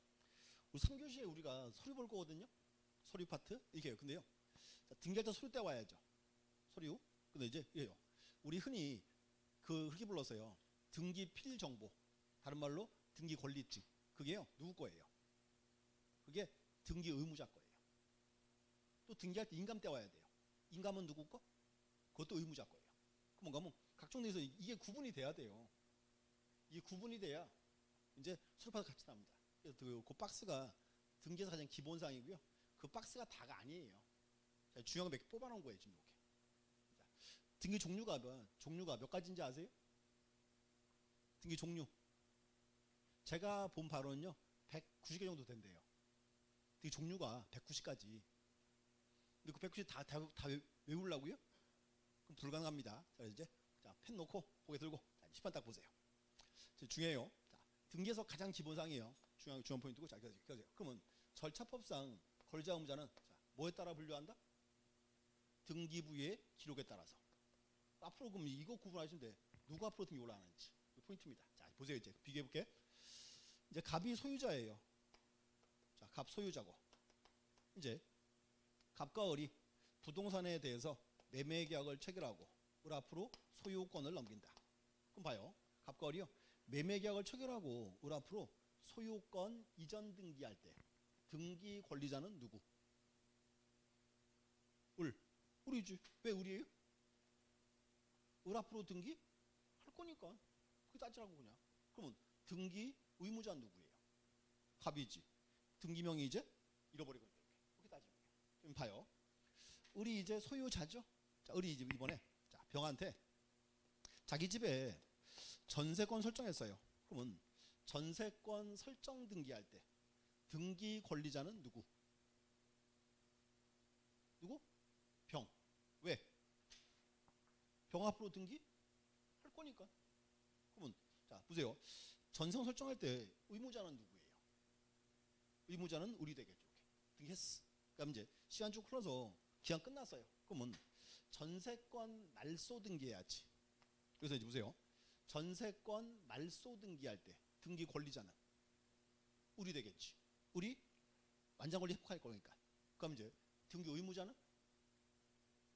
우리 3교시에 우리가 서류 볼 거거든요. 서류 파트 이게요. 근데요. 자, 등기할 때 서류 떼와야죠. 서류. 근데 이제 이게요. 우리 흔히 그렇게 불렀어요. 등기 필 정보. 다른 말로 등기 권리증. 그게요. 누구 거예요? 그게 등기 의무자 거예요. 또 등기할 때 인감 떼와야 돼요. 인감은 누구 거? 그것도 의무자 거예요. 그럼 뭔가 각종 데서 이게 구분이 돼야 돼요. 이게 구분이 돼야 이제 서류파트 같이 납니다. 그래서 그 박스가 등기에서 가장 기본사항이고요. 그 박스가 다가 아니에요. 중요한 거 몇 개 뽑아놓은 거예요. 지금 이렇게. 등기 종류가 몇 가지인지 아세요? 등기 종류. 제가 본 바로는요. 190개 정도 된대요. 등기 종류가 190가지. 근데 그 190 다 외우려고요? 그럼 불가능합니다. 자, 이제 펜 놓고 고개 들고 시판 딱 보세요. 중요해요. 자, 등기에서 가장 기본사항이에요. 중요한 포인트고. 자, 그러세요. 그러면 절차법상 권리자 의무자는 뭐에 따라 분류한다? 등기부의 기록에 따라서. 앞으로 그럼 이거 구분하시면 돼. 누가 앞으로 등기 올라가는지. 포인트입니다. 자, 보세요. 이제 비교해 볼게. 이제 갑이 소유자예요. 자, 갑 소유자고. 이제 갑과 을이 부동산에 대해서 매매 계약을 체결하고 을 앞으로 소유권을 넘긴다. 그럼 봐요. 갑과 을이요. 매매 계약을 체결하고 을 앞으로 소유권 이전 등기할 때 등기 권리자는 누구? 을이지. 왜 을이에요? 을 앞으로 등기 할 거니까. 그게 따지라고 그냥. 그러면 등기 의무자는 누구예요? 갑이지. 등기명이 이제 잃어버리고 그렇게 따지는 거예요. 그럼 봐요. 을이 이제 소유자죠. 자, 을이 이제 이번에 병한테 자기 집에 전세권 설정했어요. 그러면 전세권 설정 등기할 때 등기 권리자는 누구? 병. 왜? 병 앞으로 등기 할 거니까. 그러면 자 보세요. 전세권 설정할 때 의무자는 누구예요? 의무자는 을이 되겠죠. 등기했어. 그럼 이제 시간 쭉 흘러서 기한 끝났어요. 그러면 전세권 말소 등기해야지. 그래서 이제 보세요. 전세권 말소 등기할 때 등기 권리자는 을이 되겠지. 을이 완전 권리 회복할 거니까. 그럼 이제 등기 의무자는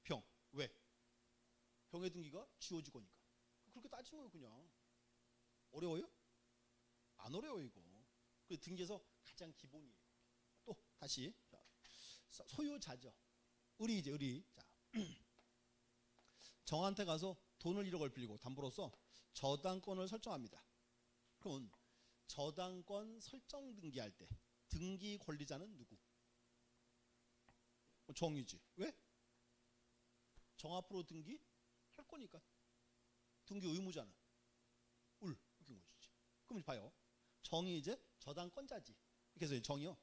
병. 왜? 병의 등기가 지워질 거니까. 그렇게 따지는 거예요, 그냥. 어려워요? 안 어려워요, 이거. 그 등기에서 가장 기본이에요. 또 다시 소유자죠. 을이 이제 을이 자 정한테 가서 돈을 1억을 빌리고 담보로서 저당권을 설정합니다. 그러면 저당권 설정 등기할 때 등기 권리자는 누구? 정이지. 왜? 정 앞으로 등기 할 거니까. 등기 의무자는 을 이렇게 것이지. 그럼 봐요. 정이 이제 저당권자지. 그래서 정이요.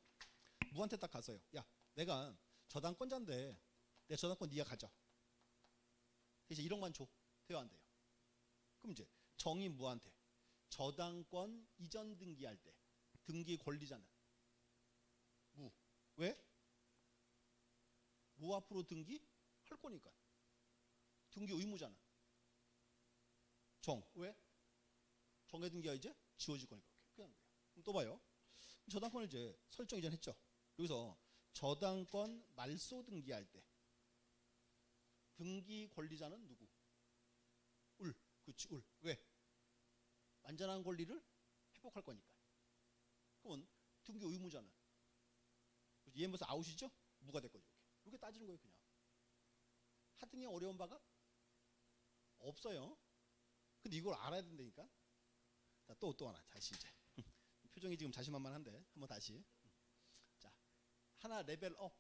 무한테 딱 갔어요. 야, 내가 저당권자인데 내 저당권 네가 가져. 그래서 1억만 줘. 돼요, 안 돼요? 그럼 이제 정이 무한테 저당권 이전 등기할 때 등기 권리자는 무. 왜? 무 앞으로 등기 할 거니까. 등기 의무자는 정. 왜? 정의 등기가 이제 지워질 거니까. 그냥 거예요. 그럼 또 봐요. 저당권을 이제 설정 이전 했죠. 여기서 저당권 말소 등기할 때 등기 권리자는 누구? 을. 그렇지. 을. 왜? 완전한 권리를 회복할 거니까. 그러면 등기 의무자는 이해해서 아웃이죠? 무가 될 거죠. 이렇게 따지는 거예요, 그냥. 하등이 어려운 바가 없어요. 근데 이걸 알아야 된다니까. 자, 또 하나. 다시 이제 표정이 지금 자신만만한데 한번 다시. 자, 하나 레벨업.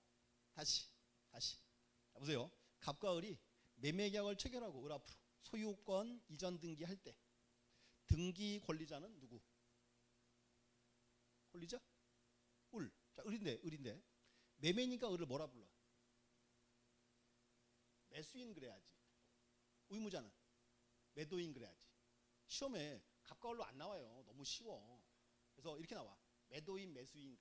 다시. 자, 보세요. 갑과 을이 매매 계약을 체결하고 을 앞으로 소유권 이전 등기할 때 등기 권리자는 누구? 권리자? 을. 자, 을인데 매매니까 을을 뭐라 불러? 매수인 그래야지. 의무자는 매도인 그래야지. 시험에 갑과 을로 안 나와요. 너무 쉬워. 그래서 이렇게 나와. 매도인, 매수인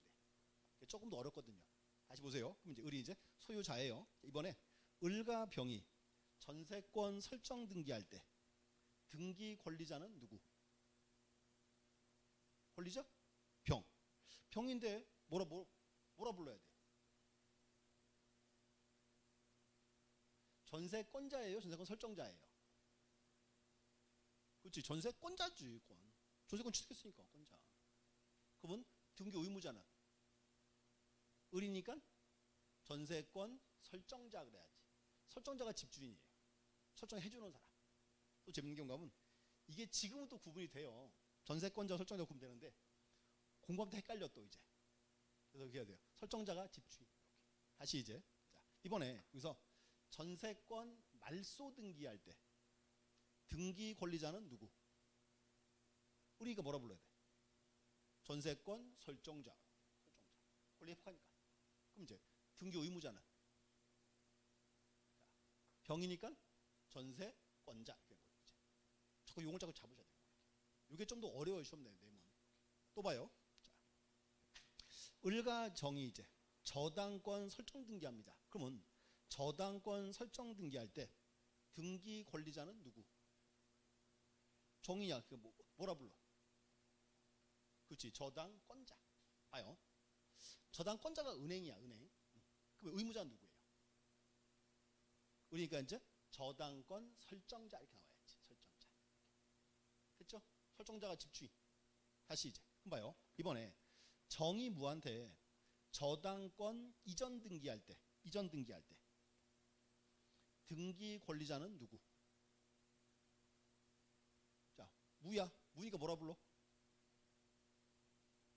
그래. 조금 더 어렵거든요. 다시 보세요. 그럼 이제 을이 이제 소유자예요. 이번에 을과 병이 전세권 설정 등기할 때 등기 권리자는 누구? 권리자? 병. 병인데 뭐라 불러야 돼? 전세권자예요? 전세권 설정자예요? 그렇지. 전세권자지. 전세권 취득했으니까 권자. 그분 등기 의무자는 을이니까 전세권 설정자 그래야지. 설정자가 집주인이에요. 설정해주는 사람. 또 재밌는 경우가 보면 이게 지금은 또 구분이 돼요. 전세권자 설정자 구분되는데 공부하면 또 헷갈려 또 이제. 그래서 그렇게 해야 돼요. 설정자가 집주인. 이렇게. 다시 이제 자, 이번에 여기서 전세권 말소 등기할 때 등기 권리자는 누구? 우리가 뭐라 불러야 돼? 전세권 설정자. 권리 회복하니까. 그럼 이제 등기 의무자는 병이니까 전세권자. 자꾸 용을 자꾸 잡으셔야 돼요. 이게 좀 더 어려워요. 시험 내면. 또 봐요. 자, 을과 정이 이제 저당권 설정 등기합니다. 그러면 저당권 설정 등기할 때 등기 권리자는 누구? 정이야. 뭐라 불러? 그렇지. 저당권자. 봐요. 저당권자가 은행이야. 은행. 그럼 의무자는 누구예요? 그러니까 이제 저당권 설정자 이렇게 나와야지. 설정자. 됐죠? 설정자가 집주인. 다시 이제 그럼 봐요. 이번에 정이 무한테 저당권 이전 등기할 때 등기 권리자는 누구? 자, 무야. 무니까 뭐라 불러?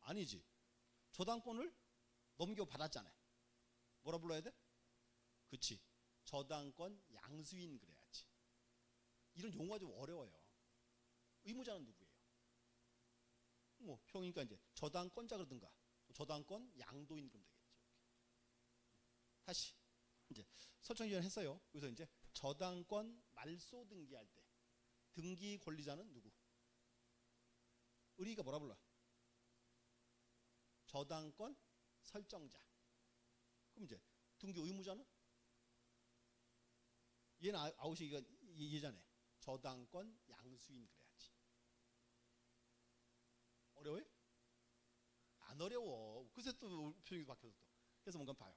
아니지. 저당권을 넘겨받았잖아요. 뭐라 불러야 돼? 그치. 저당권 양수인 그래야지. 이런 용어가 좀 어려워요. 의무자는 누구예요? 뭐 형이니까 이제 저당권자 그러든가 저당권 양도인 그러면 되겠죠. 다시 이제 설정 기한 했어요. 그래서 이제 저당권 말소 등기할 때 등기 권리자는 누구? 의리가 뭐라 불러? 저당권 설정자. 그럼 이제 등기 의무자는 얘는 아웃이가 얘잖아요. 저당권 양수인 그래야지. 어려워요? 안 어려워. 그래서 또 표정이 바뀌어서 또. 그래서 뭔가 봐요.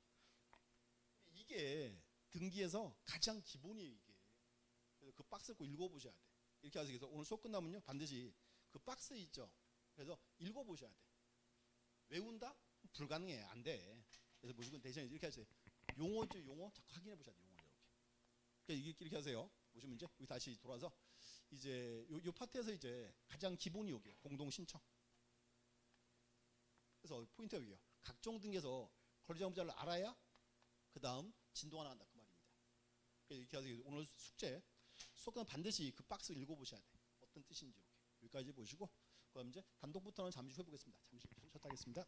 이게 등기에서 가장 기본이에요. 이게. 그래서 그 박스를 꼭 읽어보셔야 돼. 이렇게 하세요. 그래서 오늘 수업 끝나면요 반드시 그 박스 있죠. 그래서 읽어보셔야 돼. 외운다? 불가능해. 안 돼. 그래서 무조건 대신에 이렇게 하세요. 용어죠. 용어 자꾸 확인해 보셔야 돼요. 용어를 이렇게. 이렇게 하세요. 보시면 이제 여기 다시 돌아서 이제 요 파트에서 이제 가장 기본이 여기에요. 공동 신청. 그래서 포인트가 여기요. 각종 등기에서 권리자무자를 알아야 그 다음 진도가 나간다 그 말입니다. 이렇게 하세요. 오늘 숙제 수업 끝나면 반드시 그 박스 읽어보셔야 돼. 어떤 뜻인지 이렇게. 여기까지 보시고 그럼 이제 단독부터는 잠시 후에 보겠습니다. 잠시 쉬었다 하겠습니다.